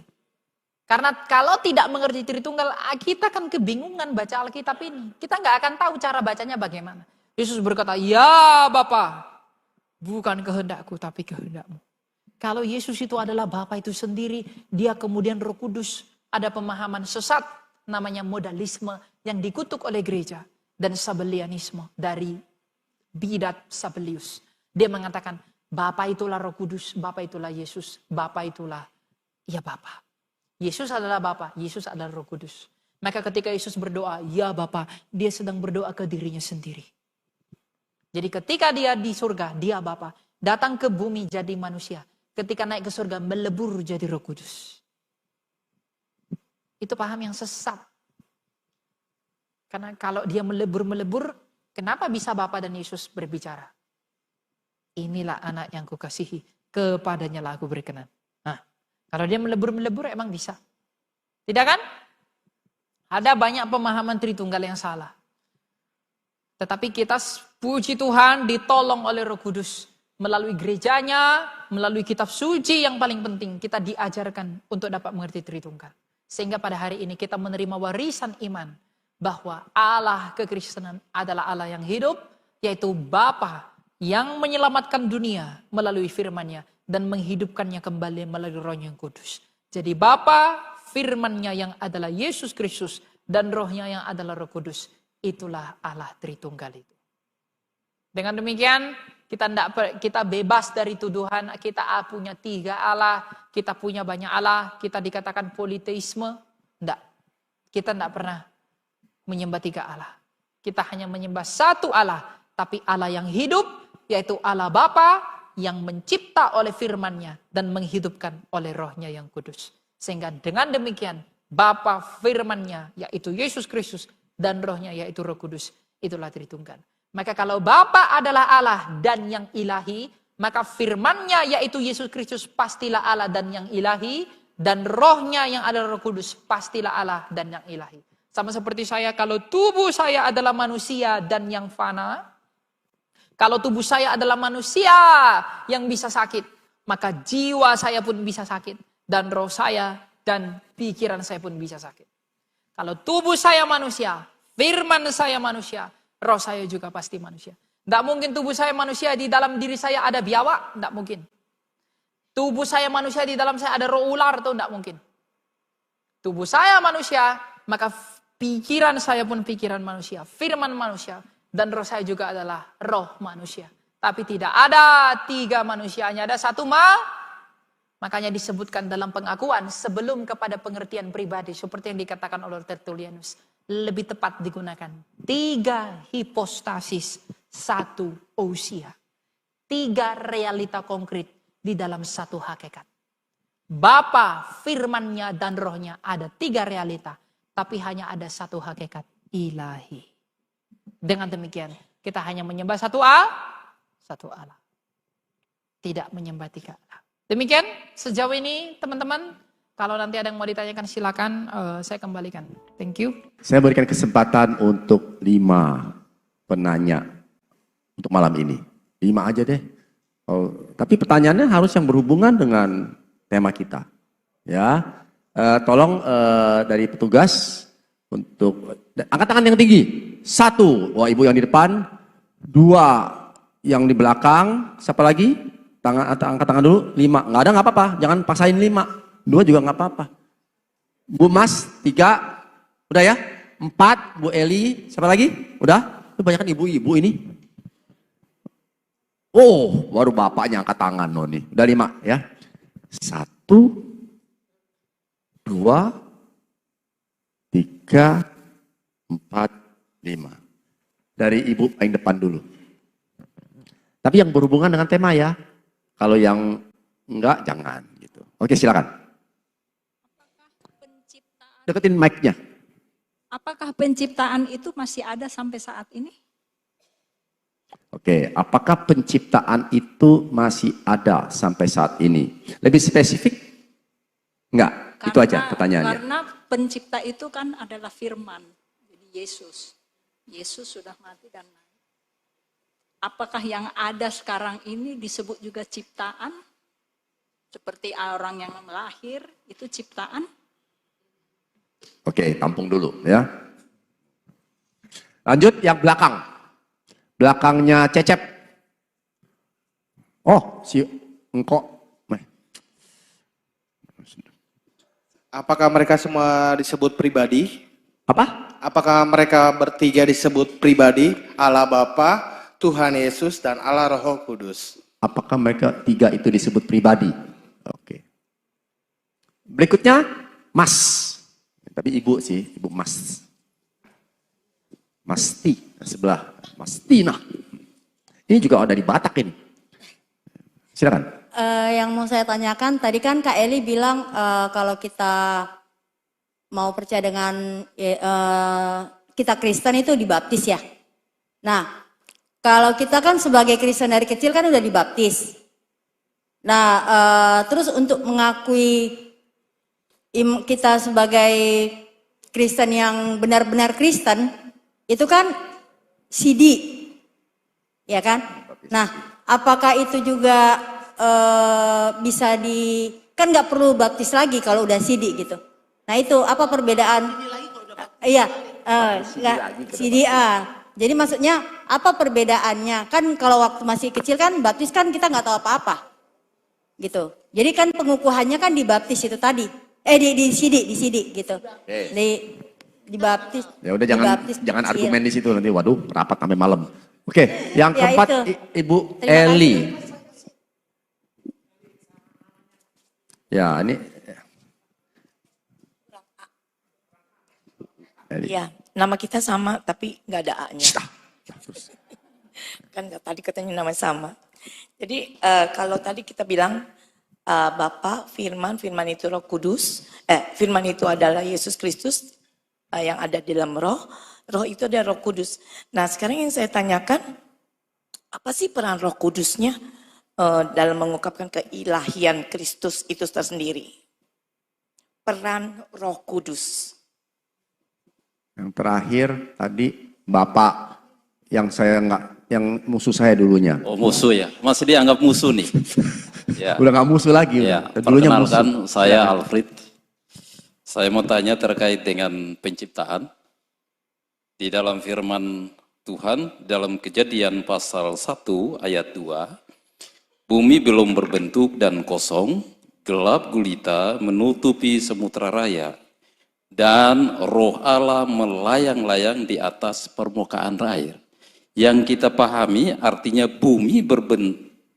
Karena kalau tidak mengerti Tritunggal, kita akan kebingungan baca Alkitab ini. Kita nggak akan tahu cara bacanya bagaimana. Yesus berkata, ya Bapa, bukan kehendakku tapi kehendakmu. Kalau Yesus itu adalah Bapa itu sendiri, dia kemudian Roh Kudus. Ada pemahaman sesat, namanya modalisme yang dikutuk oleh gereja. Dan Sabellianisme dari bidat Sabellius. Dia mengatakan, Bapa itulah Roh Kudus, Bapa itulah Yesus, Bapa itulah ya Bapa. Yesus adalah Bapa, Yesus adalah Roh Kudus. Maka ketika Yesus berdoa, ya Bapa, dia sedang berdoa ke dirinya sendiri. Jadi ketika dia di surga, dia Bapa, datang ke bumi jadi manusia. Ketika naik ke surga, melebur jadi Roh Kudus. Itu paham yang sesat. Karena kalau dia melebur-melebur, kenapa bisa Bapa dan Yesus berbicara? Inilah anak yang kukasihi, kepadanya lah aku berkenan. Kalau dia melebur-melebur emang bisa. Tidak kan? Ada banyak pemahaman Tritunggal yang salah. Tetapi kita puji Tuhan ditolong oleh Roh Kudus. Melalui gerejanya, melalui kitab suci yang paling penting. Kita diajarkan untuk dapat mengerti Tritunggal. Sehingga pada hari ini kita menerima warisan iman. Bahwa Allah kekristenan adalah Allah yang hidup. Yaitu Bapa yang menyelamatkan dunia melalui firman-Nya. Dan menghidupkannya kembali melalui Roh-Nya yang kudus. Jadi Bapa, firman-Nya yang adalah Yesus Kristus dan Roh-Nya yang adalah Roh Kudus, itulah Allah Tritunggal itu. Dengan demikian kita bebas dari tuduhan kita punya 3 Allah, kita punya banyak Allah, kita dikatakan politeisme. Enggak. Kita enggak pernah menyembah 3 Allah. Kita hanya menyembah 1 Allah, tapi Allah yang hidup yaitu Allah Bapa yang mencipta oleh firman-Nya dan menghidupkan oleh Roh-Nya yang kudus. Sehingga dengan demikian Bapa, firman-Nya yaitu Yesus Kristus dan Roh-Nya yaitu Roh Kudus, itulah Tritunggal. Maka kalau Bapa adalah Allah dan yang ilahi, maka firman-Nya yaitu Yesus Kristus pastilah Allah dan yang ilahi, dan Roh-Nya yang adalah Roh Kudus pastilah Allah dan yang ilahi. Sama seperti saya, kalau tubuh saya adalah manusia dan yang fana, kalau tubuh saya adalah manusia yang bisa sakit, maka jiwa saya pun bisa sakit. Dan roh saya dan pikiran saya pun bisa sakit. Kalau tubuh saya manusia, firman saya manusia, roh saya juga pasti manusia. Tidak mungkin tubuh saya manusia, di dalam diri saya ada biawak, tidak mungkin. Tubuh saya manusia, di dalam saya ada roh ular, itu tidak mungkin. Tubuh saya manusia, maka pikiran saya pun pikiran manusia, firman manusia. Dan roh saya juga adalah roh manusia. Tapi tidak ada 3 manusianya, ada 1 Makanya disebutkan dalam pengakuan sebelum kepada pengertian pribadi. Seperti yang dikatakan oleh Tertullianus. Lebih tepat digunakan 3 hipostasis, 1 ousia. 3 realita konkret di dalam 1 hakikat. Bapa, firman-Nya dan rohnya ada 3 realita. Tapi hanya ada 1 hakikat ilahi. Dengan demikian, kita hanya menyembah 1 Allah. Tidak menyembah 3 Allah. Demikian, sejauh ini teman-teman, kalau nanti ada yang mau ditanyakan silakan, saya kembalikan. Thank you. Saya berikan kesempatan untuk 5 penanya untuk malam ini. 5 aja deh. Tapi pertanyaannya harus yang berhubungan dengan tema kita. Ya, tolong dari petugas untuk angkat tangan yang tinggi. 1, wah ibu yang di depan. 2, Yang di belakang, siapa lagi? Angkat tangan dulu, 5. Nggak ada nggak apa-apa, jangan paksain 5. 2 juga nggak apa-apa. Bu Mas, 3. Udah ya? 4, Bu Eli, siapa lagi? Udah? Itu banyak kan ibu-ibu ini. Oh, baru bapaknya angkat tangan loh nih. Udah 5 ya. 1, 2, 3, 4, 5. Dari ibu paling depan dulu. Tapi yang berhubungan dengan tema ya. Kalau yang enggak, jangan gitu. Oke, silakan. Deketin mic-nya. Apakah penciptaan itu masih ada sampai saat ini? Oke, apakah penciptaan itu masih ada sampai saat ini? Lebih spesifik? Enggak, itu aja pertanyaannya. Karena pencipta itu kan adalah firman. Jadi Yesus. Yesus sudah mati dan naik. Apakah yang ada sekarang ini disebut juga ciptaan? Seperti orang yang lahir, itu ciptaan? Oke, tampung dulu ya. Lanjut yang belakang. Belakangnya Cecep. Oh, si engkau. Apakah mereka semua disebut pribadi? Apa? Apakah mereka bertiga disebut pribadi? Allah Bapa, Tuhan Yesus, dan Allah Roh Kudus. Apakah mereka 3 itu disebut pribadi? Oke. Berikutnya, Mas. Tapi ibu sih, ibu Mas. Masti, sebelah. Mastina. Ini juga ada di Batak ini. Silakan. Yang mau saya tanyakan, tadi kan Kak Eli bilang kalau kita mau percaya dengan kita Kristen itu dibaptis ya. Nah, kalau kita kan sebagai Kristen dari kecil kan udah dibaptis. Nah, terus untuk mengakui kita sebagai Kristen yang benar-benar Kristen, itu kan CD, ya kan? Nah, apakah itu juga bisa kan nggak perlu baptis lagi kalau udah CD gitu. Nah itu apa perbedaan? Iya, CDA. Jadi maksudnya apa perbedaannya? Kan kalau waktu masih kecil kan baptis kan kita nggak tahu apa-apa, gitu. Jadi kan pengukuhannya kan dibaptis itu tadi. Di CD gitu. Di baptis. Ya udah jangan argumen di situ nanti. Waduh, rapat sampai malam. Oke, yang Ya, keempat itu. Ibu Terima Eli. kasih. Ya, ini Eli. Iya, nama kita sama tapi nggak ada A-nya. Kan tadi katanya nama sama. Jadi kalau tadi kita bilang Bapa, Firman itu Roh Kudus, Firman itu adalah Yesus Kristus yang ada di dalam Roh, Roh itu adalah Roh Kudus. Nah sekarang yang saya tanyakan, apa sih peran Roh Kudusnya dalam mengungkapkan keilahian Kristus itu tersendiri? Peran Roh Kudus. Yang terakhir tadi Bapak yang musuh saya dulunya. Oh musuh ya, masih dianggap musuh nih. Ya. Udah nggak musuh lagi. Ya, Dulunya perkenalkan musuh. saya Alfred. Saya mau tanya terkait dengan penciptaan. Di dalam firman Tuhan, dalam Kejadian pasal 1 ayat 2, bumi belum berbentuk dan kosong, gelap gulita menutupi samudra raya, dan roh Allah melayang-layang di atas permukaan air. Yang kita pahami artinya bumi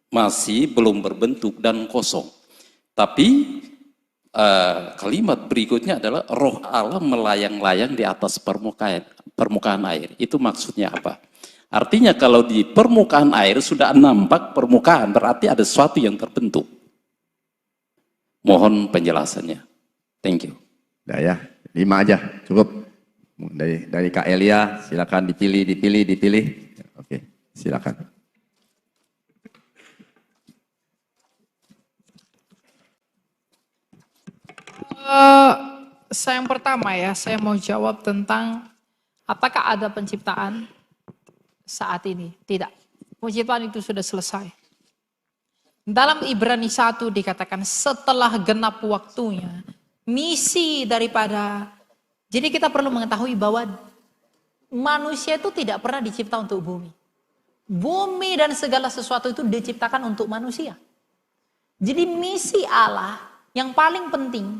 masih belum berbentuk dan kosong. Tapi kalimat berikutnya adalah roh Allah melayang-layang di atas permukaan air. Itu maksudnya apa? Artinya kalau di permukaan air sudah nampak permukaan, berarti ada sesuatu yang terbentuk. Mohon penjelasannya. Thank you. Udah ya, 5 aja cukup. Dari Kak Elia, silakan dipilih. Oke, silakan. Saya yang pertama ya, saya mau jawab tentang apakah ada penciptaan saat ini? Tidak. Penciptaan itu sudah selesai. Dalam Ibrani 1 dikatakan setelah genap waktunya, misi daripada, jadi kita perlu mengetahui bahwa manusia itu tidak pernah dicipta untuk bumi. Bumi dan segala sesuatu itu diciptakan untuk manusia. Jadi misi Allah yang paling penting,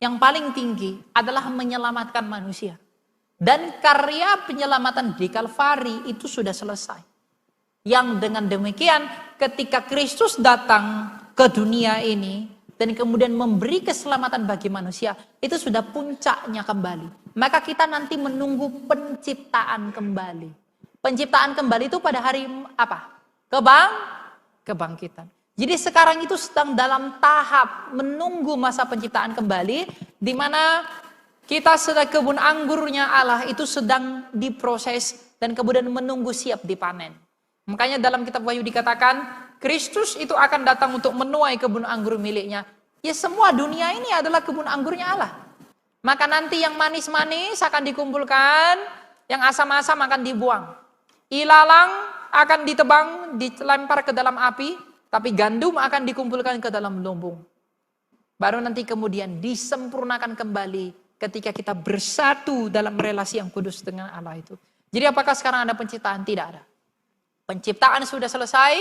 yang paling tinggi adalah menyelamatkan manusia. Dan karya penyelamatan di Kalvari itu sudah selesai. Yang dengan demikian ketika Kristus datang ke dunia ini dan kemudian memberi keselamatan bagi manusia, itu sudah puncaknya kembali. Maka kita nanti menunggu penciptaan kembali. Penciptaan kembali itu pada hari apa? Kebangkitan. Jadi sekarang itu sedang dalam tahap menunggu masa penciptaan kembali, di mana kita sedang kebun anggurnya Allah itu sedang diproses dan kemudian menunggu siap dipanen. Makanya dalam kitab Wahyu dikatakan, Kristus itu akan datang untuk menuai kebun anggur miliknya. Ya semua dunia ini adalah kebun anggurnya Allah. Maka nanti yang manis-manis akan dikumpulkan, yang asam-asam akan dibuang. Ilalang akan ditebang, dilempar ke dalam api, tapi gandum akan dikumpulkan ke dalam lumbung. Baru nanti kemudian disempurnakan kembali ketika kita bersatu dalam relasi yang kudus dengan Allah itu. Jadi apakah sekarang ada penciptaan? Tidak ada. Penciptaan sudah selesai,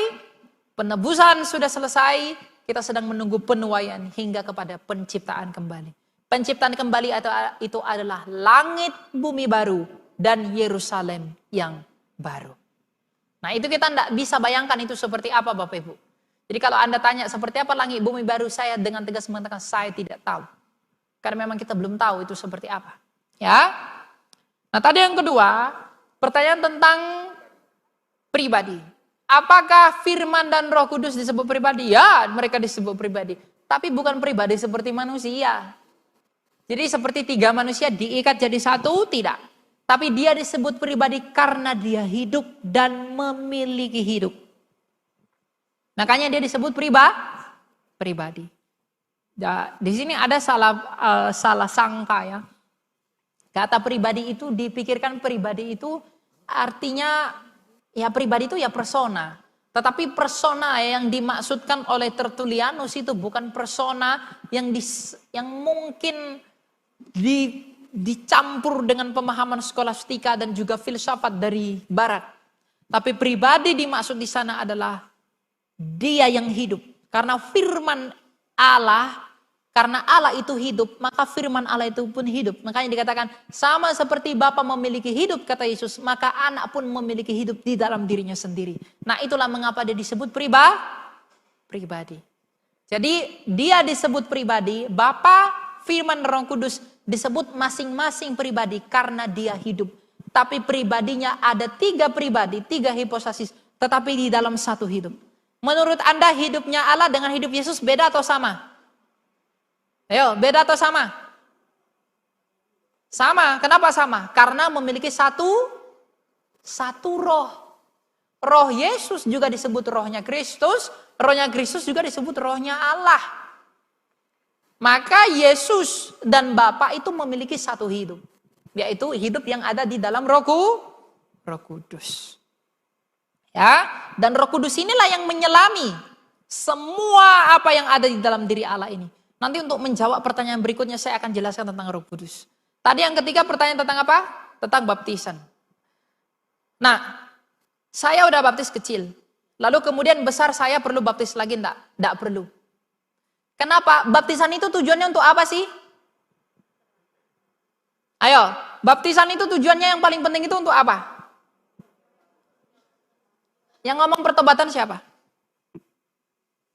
penebusan sudah selesai, kita sedang menunggu penuaian hingga kepada penciptaan kembali. Penciptaan kembali itu adalah langit bumi baru dan Yerusalem yang baru. Nah itu kita tidak bisa bayangkan itu seperti apa Bapak Ibu. Jadi kalau Anda tanya seperti apa langit bumi baru, saya dengan tegas mengatakan saya tidak tahu. Karena memang kita belum tahu itu seperti apa. Ya. Nah tadi yang kedua, pertanyaan tentang pribadi. Apakah Firman dan Roh Kudus disebut pribadi? Ya, mereka disebut pribadi. Tapi bukan pribadi seperti manusia. Jadi seperti tiga manusia diikat jadi satu, tidak. Tapi dia disebut pribadi karena dia hidup dan memiliki hidup. Makanya dia disebut pribadi. Di sini ada salah sangka ya. Kata pribadi itu dipikirkan pribadi itu artinya ya pribadi itu ya persona. Tetapi persona yang dimaksudkan oleh Tertullianus itu bukan persona yang mungkin dicampur dengan pemahaman skolastika dan juga filsafat dari barat. Tapi pribadi dimaksud di sana adalah dia yang hidup. Karena firman Allah, karena Allah itu hidup, maka firman Allah itu pun hidup. Makanya dikatakan sama seperti Bapa memiliki hidup, kata Yesus, maka anak pun memiliki hidup di dalam dirinya sendiri. Nah itulah mengapa dia disebut pribadi. Jadi dia disebut pribadi, Bapa, Firman, Roh Kudus disebut masing-masing pribadi karena dia hidup. Tapi pribadinya ada tiga pribadi, tiga hipostasis, tetapi di dalam satu hidup. Menurut Anda hidupnya Allah dengan hidup Yesus beda atau sama? Ayo, beda atau sama? Sama. Kenapa sama? Karena memiliki satu roh. Roh Yesus juga disebut rohnya Kristus, rohnya Kristus juga disebut rohnya Allah. Maka Yesus dan Bapa itu memiliki satu hidup. Yaitu hidup yang ada di dalam Roh Kudus. Ya, dan Roh Kudus inilah yang menyelami semua apa yang ada di dalam diri Allah ini. Nanti untuk menjawab pertanyaan berikutnya saya akan jelaskan tentang Roh Kudus. Tadi yang ketiga pertanyaan tentang apa? Tentang baptisan. Nah, saya udah baptis kecil. Lalu kemudian besar saya perlu baptis lagi enggak? Enggak perlu. Kenapa? Baptisan itu tujuannya untuk apa sih? Ayo, baptisan itu tujuannya yang paling penting itu untuk apa? Yang ngomong pertobatan siapa?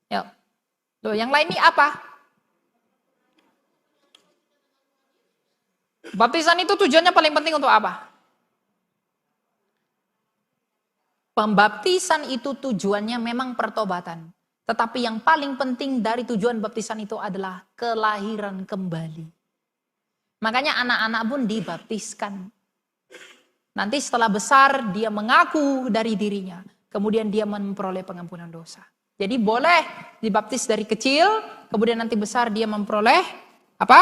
Yuk. Loh, yang lain ini apa? Baptisan itu tujuannya paling penting untuk apa? Pembaptisan itu tujuannya memang pertobatan. Tetapi yang paling penting dari tujuan baptisan itu adalah kelahiran kembali. Makanya anak-anak pun dibaptiskan. Nanti setelah besar dia mengaku dari dirinya. Kemudian dia memperoleh pengampunan dosa. Jadi boleh dibaptis dari kecil. Kemudian nanti besar dia memperoleh apa?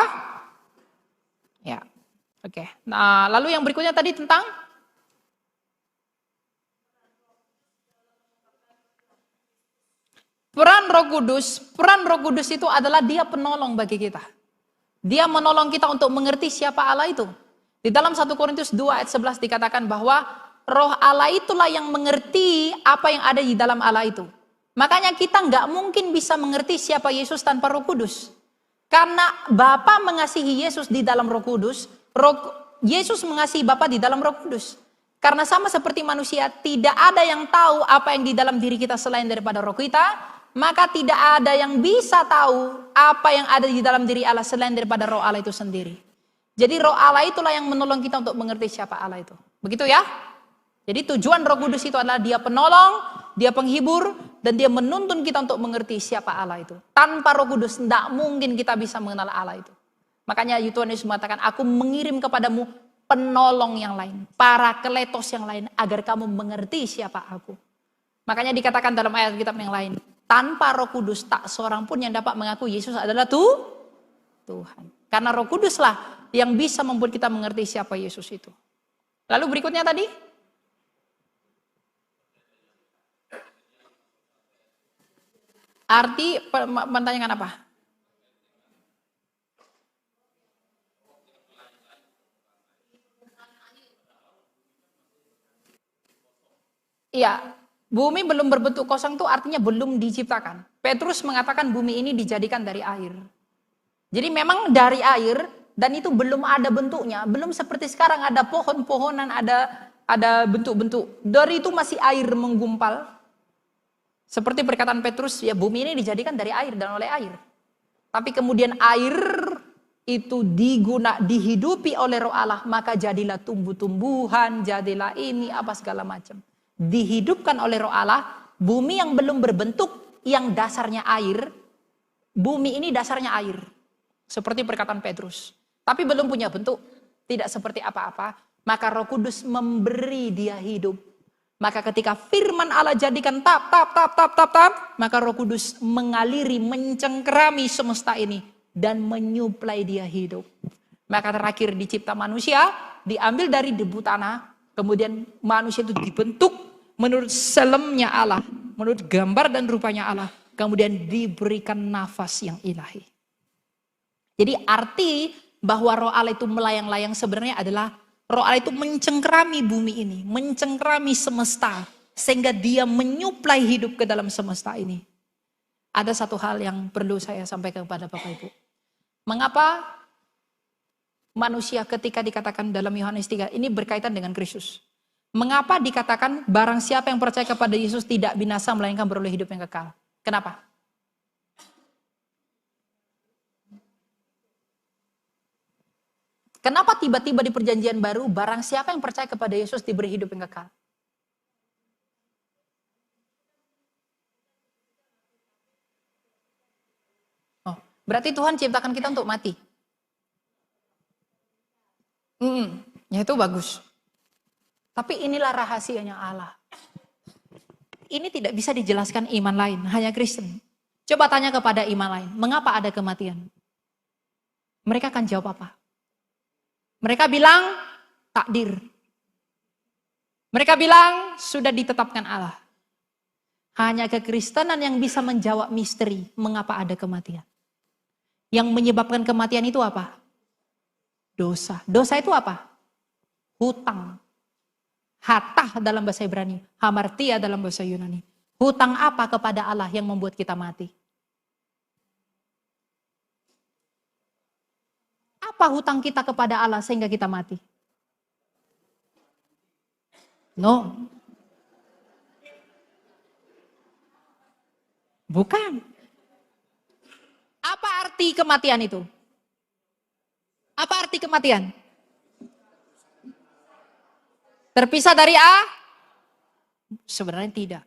Ya, oke. Nah, lalu yang berikutnya tadi tentang peran Roh Kudus. Peran Roh Kudus itu adalah dia penolong bagi kita. Dia menolong kita untuk mengerti siapa Allah itu. Di dalam 1 Korintus 2 ayat 11 dikatakan bahwa Roh Allah itulah yang mengerti apa yang ada di dalam Allah itu. Makanya kita nggak mungkin bisa mengerti siapa Yesus tanpa Roh Kudus. Karena Bapa mengasihi Yesus di dalam Roh Kudus, Yesus mengasihi Bapa di dalam Roh Kudus. Karena sama seperti manusia, tidak ada yang tahu apa yang di dalam diri kita selain daripada roh kita, maka tidak ada yang bisa tahu apa yang ada di dalam diri Allah selain daripada roh Allah itu sendiri. Jadi roh Allah itulah yang menolong kita untuk mengerti siapa Allah itu. Begitu ya? Jadi tujuan Roh Kudus itu adalah dia penolong, dia penghibur, dan dia menuntun kita untuk mengerti siapa Allah itu. Tanpa Roh Kudus tidak mungkin kita bisa mengenal Allah itu. Makanya Tuhan Yesus mengatakan, aku mengirim kepadamu penolong yang lain, parakletos yang lain, agar kamu mengerti siapa aku. Makanya dikatakan dalam ayat kitab yang lain, tanpa Roh Kudus tak seorang pun yang dapat mengaku Yesus adalah Tuhan. Karena Roh Kuduslah yang bisa membuat kita mengerti siapa Yesus itu. Lalu berikutnya tadi, arti menanyakan apa? Iya, bumi belum berbentuk kosong itu artinya belum diciptakan. Petrus mengatakan bumi ini dijadikan dari air. Jadi memang dari air dan itu belum ada bentuknya, belum seperti sekarang ada pohon-pohonan, ada bentuk-bentuk. Dari itu masih air menggumpal. Seperti perkataan Petrus, ya bumi ini dijadikan dari air dan oleh air. Tapi kemudian air itu dihidupi oleh Roh Allah, maka jadilah tumbuh-tumbuhan, jadilah ini apa segala macam. Dihidupkan oleh Roh Allah, bumi yang belum berbentuk, yang dasarnya air, bumi ini dasarnya air. Seperti perkataan Petrus. Tapi belum punya bentuk, tidak seperti apa-apa, maka Roh Kudus memberi dia hidup. Maka ketika firman Allah jadikan tap, maka Roh Kudus mengaliri, mencengkerami semesta ini dan menyuplai dia hidup. Maka terakhir dicipta manusia, diambil dari debu tanah, kemudian manusia itu dibentuk menurut selemnya Allah, menurut gambar dan rupanya Allah, kemudian diberikan nafas yang ilahi. Jadi arti bahwa Roh Allah itu melayang-layang sebenarnya adalah Roh Allah itu mencengkerami bumi ini, mencengkerami semesta, sehingga dia menyuplai hidup ke dalam semesta ini. Ada satu hal yang perlu saya sampaikan kepada Bapak Ibu. Mengapa manusia ketika dikatakan dalam Yohanes 3, ini berkaitan dengan Kristus. Mengapa dikatakan barang siapa yang percaya kepada Yesus tidak binasa melainkan beroleh hidup yang kekal? Kenapa? Kenapa tiba-tiba di perjanjian baru barang siapa yang percaya kepada Yesus diberi hidup yang kekal? Oh, berarti Tuhan ciptakan kita untuk mati. Ya itu bagus. Tapi inilah rahasianya Allah. Ini tidak bisa dijelaskan iman lain, hanya Kristen. Coba tanya kepada iman lain, mengapa ada kematian? Mereka akan jawab apa? Mereka bilang takdir. Mereka bilang sudah ditetapkan Allah. Hanya kekristenan yang bisa menjawab misteri mengapa ada kematian. Yang menyebabkan kematian itu apa? Dosa. Dosa itu apa? Hutang. Hatah dalam bahasa Ibrani, hamartia dalam bahasa Yunani. Hutang apa kepada Allah yang membuat kita mati? Apa hutang kita kepada Allah sehingga kita mati? No. Bukan. Apa arti kematian itu? Apa arti kematian? Terpisah dari A? Sebenarnya tidak.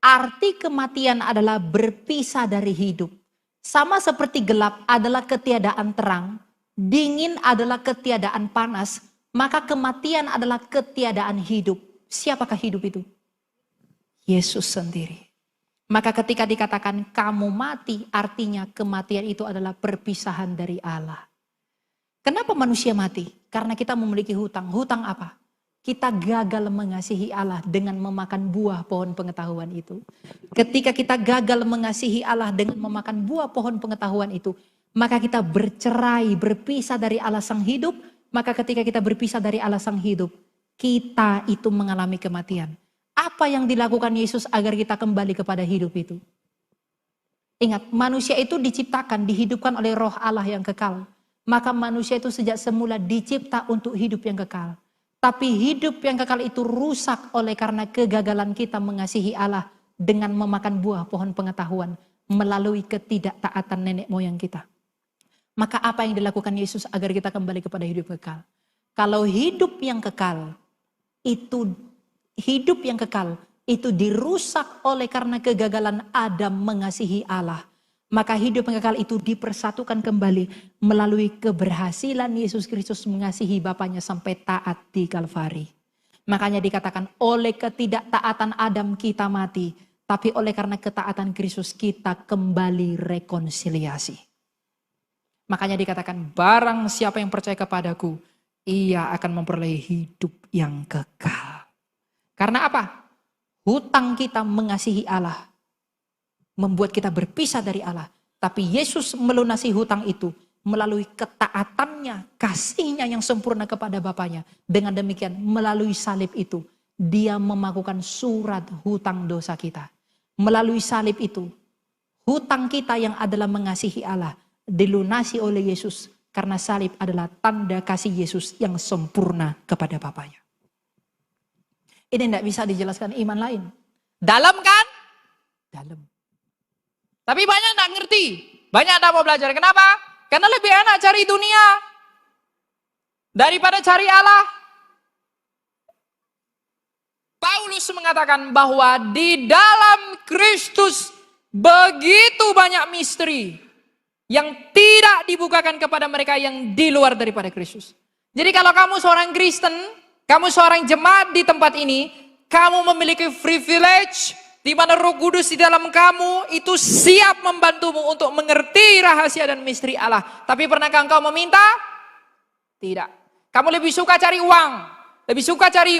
Arti kematian adalah berpisah dari hidup. Sama seperti gelap adalah ketiadaan terang, dingin adalah ketiadaan panas, maka kematian adalah ketiadaan hidup. Siapakah hidup itu? Yesus sendiri. Maka ketika dikatakan kamu mati, artinya kematian itu adalah perpisahan dari Allah. Kenapa manusia mati? Karena kita memiliki hutang. Hutang apa? Kita gagal mengasihi Allah dengan memakan buah pohon pengetahuan itu. Ketika kita gagal mengasihi Allah dengan memakan buah pohon pengetahuan itu, maka kita bercerai, berpisah dari Allah sang hidup. Maka ketika kita berpisah dari Allah sang hidup, kita itu mengalami kematian. Apa yang dilakukan Yesus agar kita kembali kepada hidup itu? Ingat, manusia itu diciptakan, dihidupkan oleh roh Allah yang kekal. Maka manusia itu sejak semula dicipta untuk hidup yang kekal. Tapi hidup yang kekal itu rusak oleh karena kegagalan kita mengasihi Allah dengan memakan buah pohon pengetahuan melalui ketidaktaatan nenek moyang kita. Maka apa yang dilakukan Yesus agar kita kembali kepada hidup kekal? Kalau hidup yang kekal itu dirusak oleh karena kegagalan Adam mengasihi Allah. Maka hidup yang kekal itu dipersatukan kembali melalui keberhasilan Yesus Kristus mengasihi Bapaknya sampai taat di Kalvari. Makanya dikatakan oleh ketidaktaatan Adam kita mati. Tapi oleh karena ketaatan Kristus kita kembali rekonsiliasi. Makanya dikatakan barang siapa yang percaya kepadaku, ia akan memperoleh hidup yang kekal. Karena apa? Hutang kita mengasihi Allah membuat kita berpisah dari Allah. Tapi Yesus melunasi hutang itu melalui ketaatannya, kasihnya yang sempurna kepada Bapaknya. Dengan demikian melalui salib itu dia memakukan surat hutang dosa kita. Melalui salib itu hutang kita yang adalah mengasihi Allah dilunasi oleh Yesus. Karena salib adalah tanda kasih Yesus yang sempurna kepada Bapaknya. Ini tidak bisa dijelaskan iman lain. Dalam kan? Dalam. Tapi banyak tidak ngerti. Banyak tidak mau belajar. Kenapa? Karena lebih enak cari dunia daripada cari Allah. Paulus mengatakan bahwa di dalam Kristus begitu banyak misteri yang tidak dibukakan kepada mereka yang di luar daripada Kristus. Jadi kalau kamu seorang Kristen, kamu seorang jemaat di tempat ini, kamu memiliki privilege di mana Roh Kudus di dalam kamu itu siap membantumu untuk mengerti rahasia dan misteri Allah. Tapi pernahkah engkau meminta? Tidak. Kamu lebih suka cari uang, lebih suka cari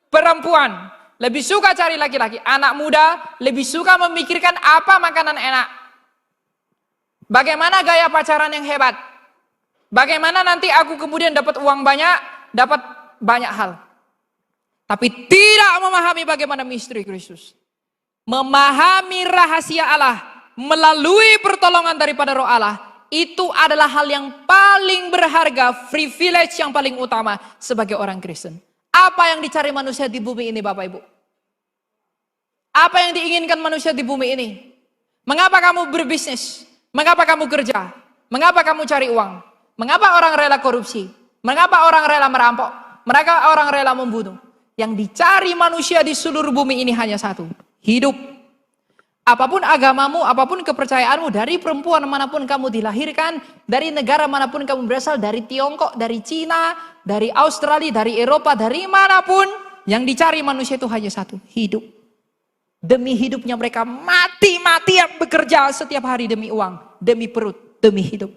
perempuan, lebih suka cari laki-laki. Anak muda lebih suka memikirkan apa makanan enak. Bagaimana gaya pacaran yang hebat. Bagaimana nanti aku kemudian dapat uang banyak, dapat banyak hal. Tapi tidak memahami bagaimana misteri Kristus. Memahami rahasia Allah melalui pertolongan daripada Roh Allah. Itu adalah hal yang paling berharga, privilege yang paling utama sebagai orang Kristen. Apa yang dicari manusia di bumi ini Bapak Ibu? Apa yang diinginkan manusia di bumi ini? Mengapa kamu berbisnis? Mengapa kamu kerja? Mengapa kamu cari uang? Mengapa orang rela korupsi? Mengapa orang rela merampok? Mengapa orang rela membunuh? Yang dicari manusia di seluruh bumi ini hanya satu. Hidup. Apapun agamamu, apapun kepercayaanmu, dari perempuan manapun kamu dilahirkan, dari negara manapun kamu berasal, dari Tiongkok, dari Cina, dari Australia, dari Eropa, dari manapun, yang dicari manusia itu hanya satu, hidup. Demi hidupnya mereka mati-matian bekerja setiap hari demi uang, demi perut, demi hidup.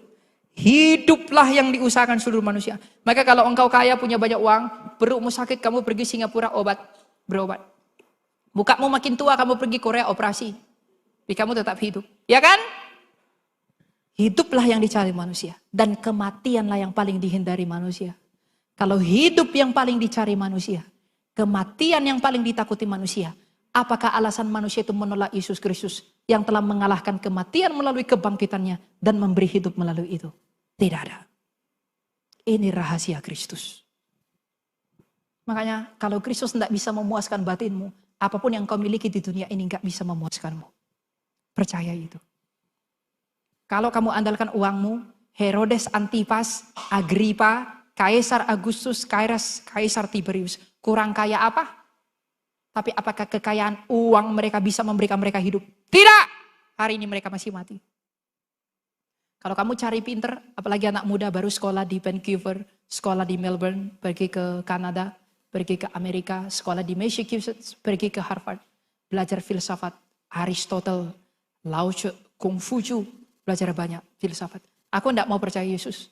Hiduplah yang diusahakan seluruh manusia. Maka kalau engkau kaya, punya banyak uang, perutmu sakit, kamu pergi Singapura berobat. Mukamu makin tua, kamu pergi Korea operasi. Tapi kamu tetap hidup. Ya kan? Hiduplah yang dicari manusia. Dan kematianlah yang paling dihindari manusia. Kalau hidup yang paling dicari manusia, kematian yang paling ditakuti manusia, apakah alasan manusia itu menolak Yesus Kristus yang telah mengalahkan kematian melalui kebangkitannya dan memberi hidup melalui itu? Tidak ada. Ini rahasia Kristus. Makanya kalau Kristus tidak bisa memuaskan batinmu, apapun yang kau miliki di dunia ini nggak bisa memuaskanmu. Percaya itu. Kalau kamu andalkan uangmu, Herodes Antipas, Agripa, Kaisar Agustus, Kaisar Tiberius, kurang kaya apa? Tapi apakah kekayaan uang mereka bisa memberikan mereka hidup? Tidak! Hari ini mereka masih mati. Kalau kamu cari pinter, apalagi anak muda baru sekolah di Vancouver, sekolah di Melbourne, pergi ke Kanada, pergi ke Amerika, sekolah di Massachusetts, pergi ke Harvard, belajar filsafat, Aristotle, Lao Tzu, Kongfucu, belajar banyak filsafat. Aku tidak mau percaya Yesus.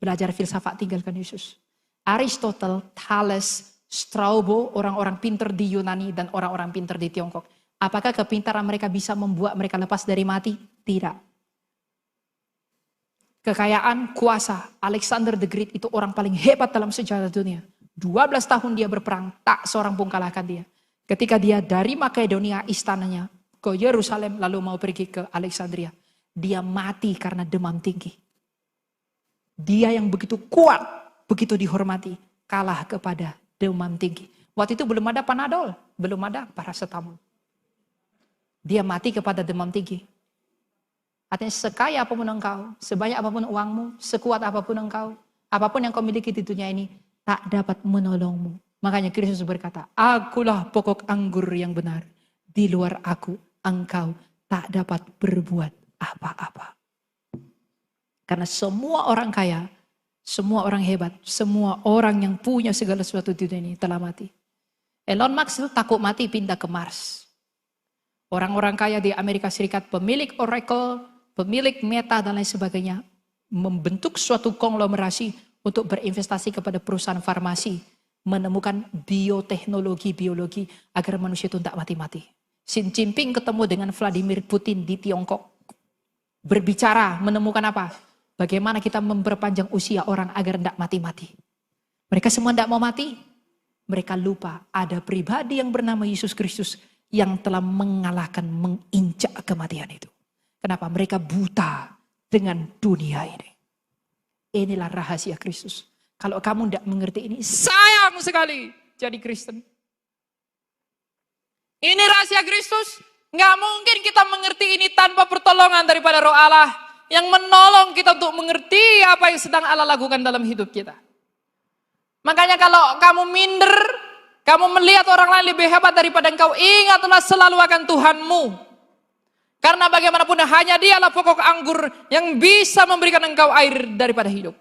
Belajar filsafat, tinggalkan Yesus. Aristotle, Thales, Strabo, orang-orang pintar di Yunani dan orang-orang pintar di Tiongkok. Apakah kepintaran mereka bisa membuat mereka lepas dari mati? Tidak. Kekayaan, kuasa, Alexander the Great itu orang paling hebat dalam sejarah dunia. 12 tahun dia berperang, tak seorang pun kalahkan dia. Ketika dia dari Makedonia istananya ke Yerusalem lalu mau pergi ke Alexandria, dia mati karena demam tinggi. Dia yang begitu kuat, begitu dihormati, kalah kepada demam tinggi. Waktu itu belum ada Panadol, belum ada paracetamol. Dia mati kepada demam tinggi. Artinya sekaya apapun engkau, sebanyak apapun uangmu, sekuat apapun engkau, apapun yang kau miliki di dunia ini, tak dapat menolongmu. Makanya Kristus berkata, akulah pokok anggur yang benar. Di luar aku, engkau tak dapat berbuat apa-apa. Karena semua orang kaya, semua orang hebat, semua orang yang punya segala sesuatu di dunia ini telah mati. Elon Musk itu takut mati pindah ke Mars. Orang-orang kaya di Amerika Serikat, pemilik Oracle, pemilik Meta dan lain sebagainya, membentuk suatu konglomerasi untuk berinvestasi kepada perusahaan farmasi, menemukan bioteknologi, biologi, agar manusia itu tidak mati-mati. Xi Jinping ketemu dengan Vladimir Putin di Tiongkok. Berbicara, menemukan apa? Bagaimana kita memperpanjang usia orang agar tidak mati-mati. Mereka semua tidak mau mati. Mereka lupa ada pribadi yang bernama Yesus Kristus yang telah mengalahkan, menginjak kematian itu. Kenapa? Mereka buta dengan dunia ini. Inilah rahasia Kristus. Kalau kamu tidak mengerti ini, sayang sekali jadi Kristen. Ini rahasia Kristus. Nggak mungkin kita mengerti ini tanpa pertolongan daripada Roh Allah yang menolong kita untuk mengerti apa yang sedang Allah lakukan dalam hidup kita. Makanya kalau kamu minder, kamu melihat orang lain lebih hebat daripada engkau, ingatlah selalu akan Tuhanmu. Karena bagaimanapun hanya Dialah pokok anggur yang bisa memberikan engkau air daripada hidup.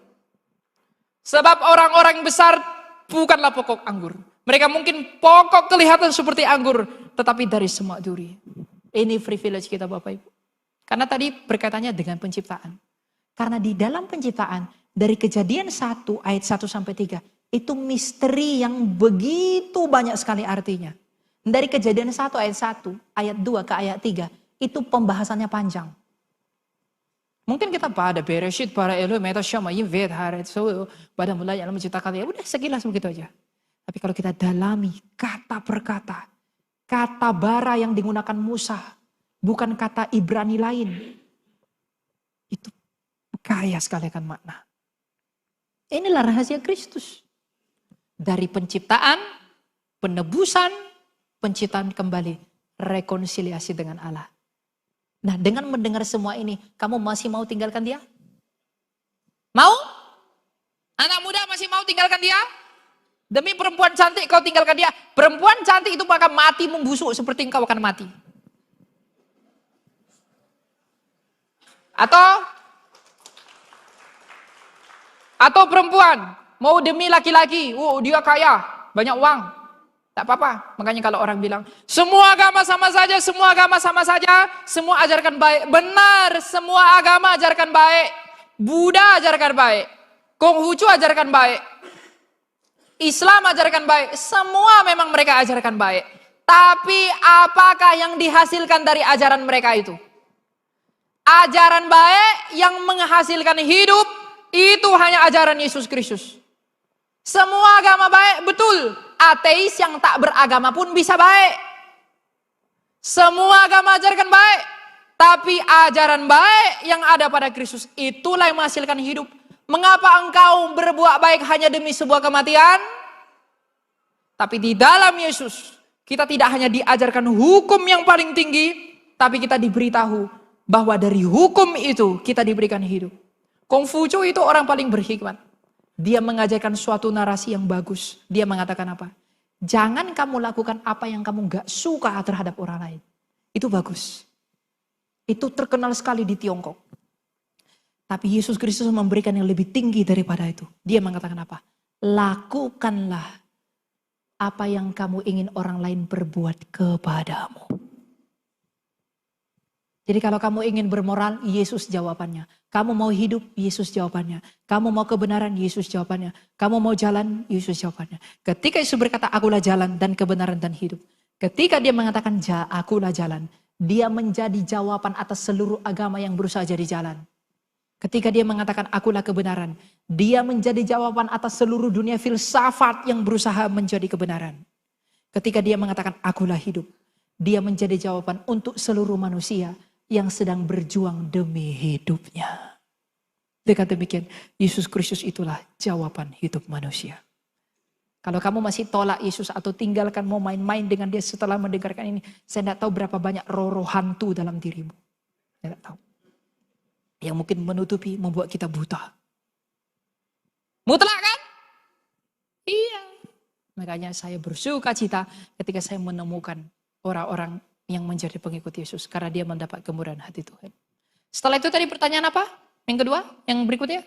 Sebab orang-orang besar bukanlah pokok anggur. Mereka mungkin pokok kelihatan seperti anggur, tetapi dari semua duri. Ini privilege kita Bapak Ibu. Karena tadi berkaitannya dengan penciptaan. Karena di dalam penciptaan, dari Kejadian 1 ayat 1 sampai 3, itu misteri yang begitu banyak sekali artinya. Dari Kejadian 1 ayat 1, ayat 2 ke ayat 3, itu pembahasannya panjang. Mungkin kita pada Bereshit, para Elohim, Meta, Shama, Yinvet, Haret, so, pada mulai Allah menciptakan, ya udah sekilas begitu aja. Tapi kalau kita dalami kata per kata, kata bara yang digunakan Musa, bukan kata Ibrani lain. Itu kaya sekali akan makna. Inilah rahasia Kristus. Dari penciptaan, penebusan, penciptaan kembali, rekonsiliasi dengan Allah. Nah, dengan mendengar semua ini, kamu masih mau tinggalkan dia? Mau? Anak muda masih mau tinggalkan dia? Demi perempuan cantik kau tinggalkan dia. Perempuan cantik itu akan mati membusuk seperti engkau akan mati. Atau perempuan mau demi laki-laki, dia kaya, banyak uang. Tak apa-apa. Makanya kalau orang bilang, semua agama sama saja, semua agama sama saja, semua ajarkan baik. Benar, semua agama ajarkan baik. Buddha ajarkan baik. Konghucu ajarkan baik. Islam ajarkan baik. Semua memang mereka ajarkan baik. Tapi apakah yang dihasilkan dari ajaran mereka itu? Ajaran baik yang menghasilkan hidup, itu hanya ajaran Yesus Kristus. Semua agama baik, betul. Ateis yang tak beragama pun bisa baik. Semua agama ajarkan baik. Tapi ajaran baik yang ada pada Kristus, itulah yang menghasilkan hidup. Mengapa engkau berbuat baik hanya demi sebuah kematian? Tapi di dalam Yesus, kita tidak hanya diajarkan hukum yang paling tinggi, tapi kita diberitahu bahwa dari hukum itu kita diberikan hidup. Konghucu itu orang paling berhikmat. Dia mengajarkan suatu narasi yang bagus. Dia mengatakan apa? Jangan kamu lakukan apa yang kamu gak suka terhadap orang lain. Itu bagus. Itu terkenal sekali di Tiongkok. Tapi Yesus Kristus memberikan yang lebih tinggi daripada itu. Dia mengatakan apa? Lakukanlah apa yang kamu ingin orang lain berbuat kepadamu. Jadi kalau kamu ingin bermoral, Yesus jawabannya. Kamu mau hidup, Yesus jawabannya. Kamu mau kebenaran, Yesus jawabannya. Kamu mau jalan, Yesus jawabannya. Ketika Yesus berkata, akulah jalan dan kebenaran dan hidup. Ketika dia mengatakan, akulah jalan. Dia menjadi jawaban atas seluruh agama yang berusaha jadi jalan. Ketika dia mengatakan akulah kebenaran, dia menjadi jawaban atas seluruh dunia filsafat yang berusaha menjadi kebenaran. Ketika dia mengatakan akulah hidup, dia menjadi jawaban untuk seluruh manusia yang sedang berjuang demi hidupnya. Dengan demikian, Yesus Kristus itulah jawaban hidup manusia. Kalau kamu masih tolak Yesus atau tinggalkan mau main-main dengan dia setelah mendengarkan ini, saya tidak tahu berapa banyak roh-roh hantu dalam dirimu. Saya tidak tahu. Yang mungkin menutupi, membuat kita buta. Mutlak kan? Iya. Makanya saya bersuka cita ketika saya menemukan orang-orang yang menjadi pengikut Yesus. Karena dia mendapat kemurahan hati Tuhan. Setelah itu tadi pertanyaan apa? Yang kedua? Yang berikutnya?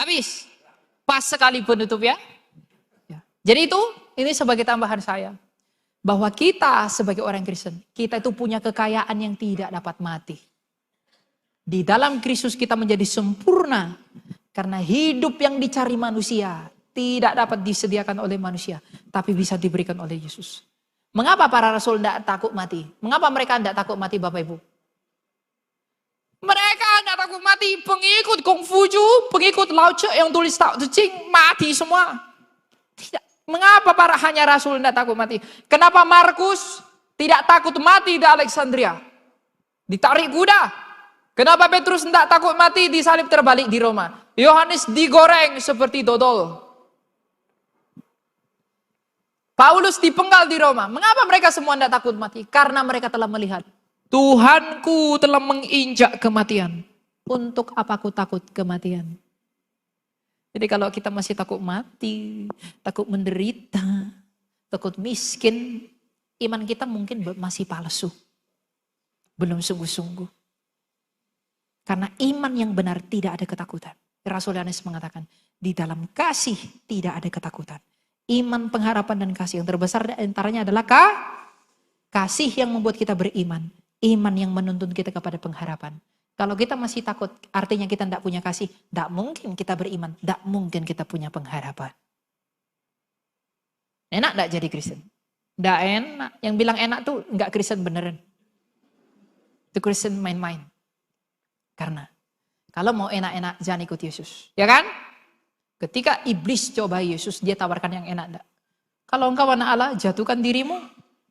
Habis. Pas sekali penutup ya. Jadi ini sebagai tambahan saya. Bahwa kita sebagai orang Kristen, kita itu punya kekayaan yang tidak dapat mati. Di dalam Kristus kita menjadi sempurna. Karena hidup yang dicari manusia tidak dapat disediakan oleh manusia. Tapi bisa diberikan oleh Yesus. Mengapa para rasul tidak takut mati? Mengapa mereka tidak takut mati Bapak Ibu? Mereka tidak takut mati. Pengikut Kongfucu, pengikut Lao Tzu yang tulis Tao Te Ching mati semua. Tidak. Mengapa para hanya rasul tidak takut mati? Kenapa Markus tidak takut mati di Alexandria? Ditarik kuda. Kenapa Petrus tidak takut mati disalib terbalik di Roma? Yohanes digoreng seperti dodol. Paulus dipenggal di Roma. Mengapa mereka semua tidak takut mati? Karena mereka telah melihat. Tuhanku telah menginjak kematian. Untuk apa aku takut kematian? Jadi kalau kita masih takut mati, takut menderita, takut miskin, iman kita mungkin masih palsu. Belum sungguh-sungguh. Karena iman yang benar tidak ada ketakutan. Rasul Yohanes mengatakan, di dalam kasih tidak ada ketakutan. Iman, pengharapan, dan kasih. Yang terbesar antaranya adalah kasih yang membuat kita beriman. Iman yang menuntun kita kepada pengharapan. Kalau kita masih takut, artinya kita tidak punya kasih. Tidak mungkin kita beriman. Tidak mungkin kita punya pengharapan. Enak tidak jadi Kristen? Tidak enak. Yang bilang enak tuh enggak Kristen beneran. Itu Kristen main-main. Karena kalau mau enak-enak jangan ikut Yesus. Ya kan? Ketika iblis coba Yesus, dia tawarkan yang enak. Enggak. Kalau engkau anak Allah, jatuhkan dirimu.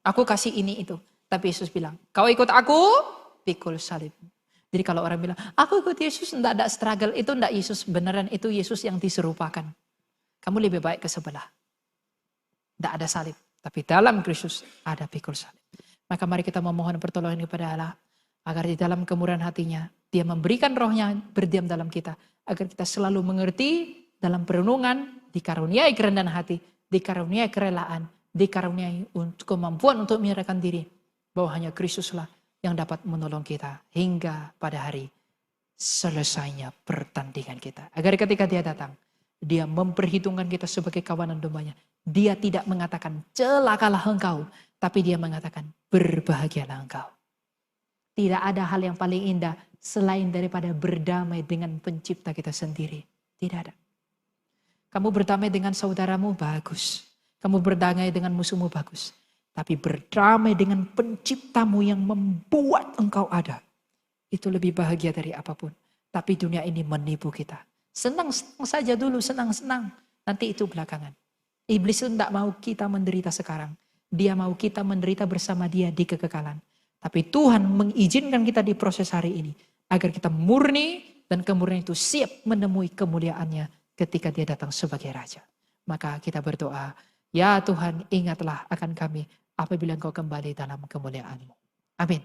Aku kasih ini itu. Tapi Yesus bilang, kau ikut aku, pikul salib. Jadi kalau orang bilang, aku ikut Yesus, enggak ada struggle. Itu enggak Yesus beneran, itu Yesus yang diserupakan. Kamu lebih baik ke sebelah. Enggak ada salib. Tapi dalam Kristus ada pikul salib. Maka mari kita memohon pertolongan kepada Allah. Agar di dalam kemurahan hatinya, dia memberikan rohnya berdiam dalam kita. Agar kita selalu mengerti dalam perenungan, dikaruniai kerendahan hati, dikaruniai kerelaan, dikaruniai untuk kemampuan untuk menyerahkan diri. Bahwa hanya Kristuslah yang dapat menolong kita hingga pada hari selesainya pertandingan kita. Agar ketika dia datang, dia memperhitungkan kita sebagai kawanan dombanya. Dia tidak mengatakan celakalah engkau, tapi dia mengatakan berbahagialah engkau. Tidak ada hal yang paling indah selain daripada berdamai dengan pencipta kita sendiri. Tidak ada. Kamu berdamai dengan saudaramu, bagus. Kamu berdamai dengan musuhmu, bagus. Tapi berdamai dengan penciptamu yang membuat engkau ada. Itu lebih bahagia dari apapun. Tapi dunia ini menipu kita. Senang-senang saja dulu, senang-senang. Nanti itu belakangan. Iblis itu tidak mau kita menderita sekarang. Dia mau kita menderita bersama dia di kekekalan. Tapi Tuhan mengizinkan kita di proses hari ini. Agar kita murni dan kemurnian itu siap menemui kemuliaannya ketika dia datang sebagai Raja. Maka kita berdoa, ya Tuhan ingatlah akan kami apabila Engkau kembali dalam kemuliaan-Mu. Amin.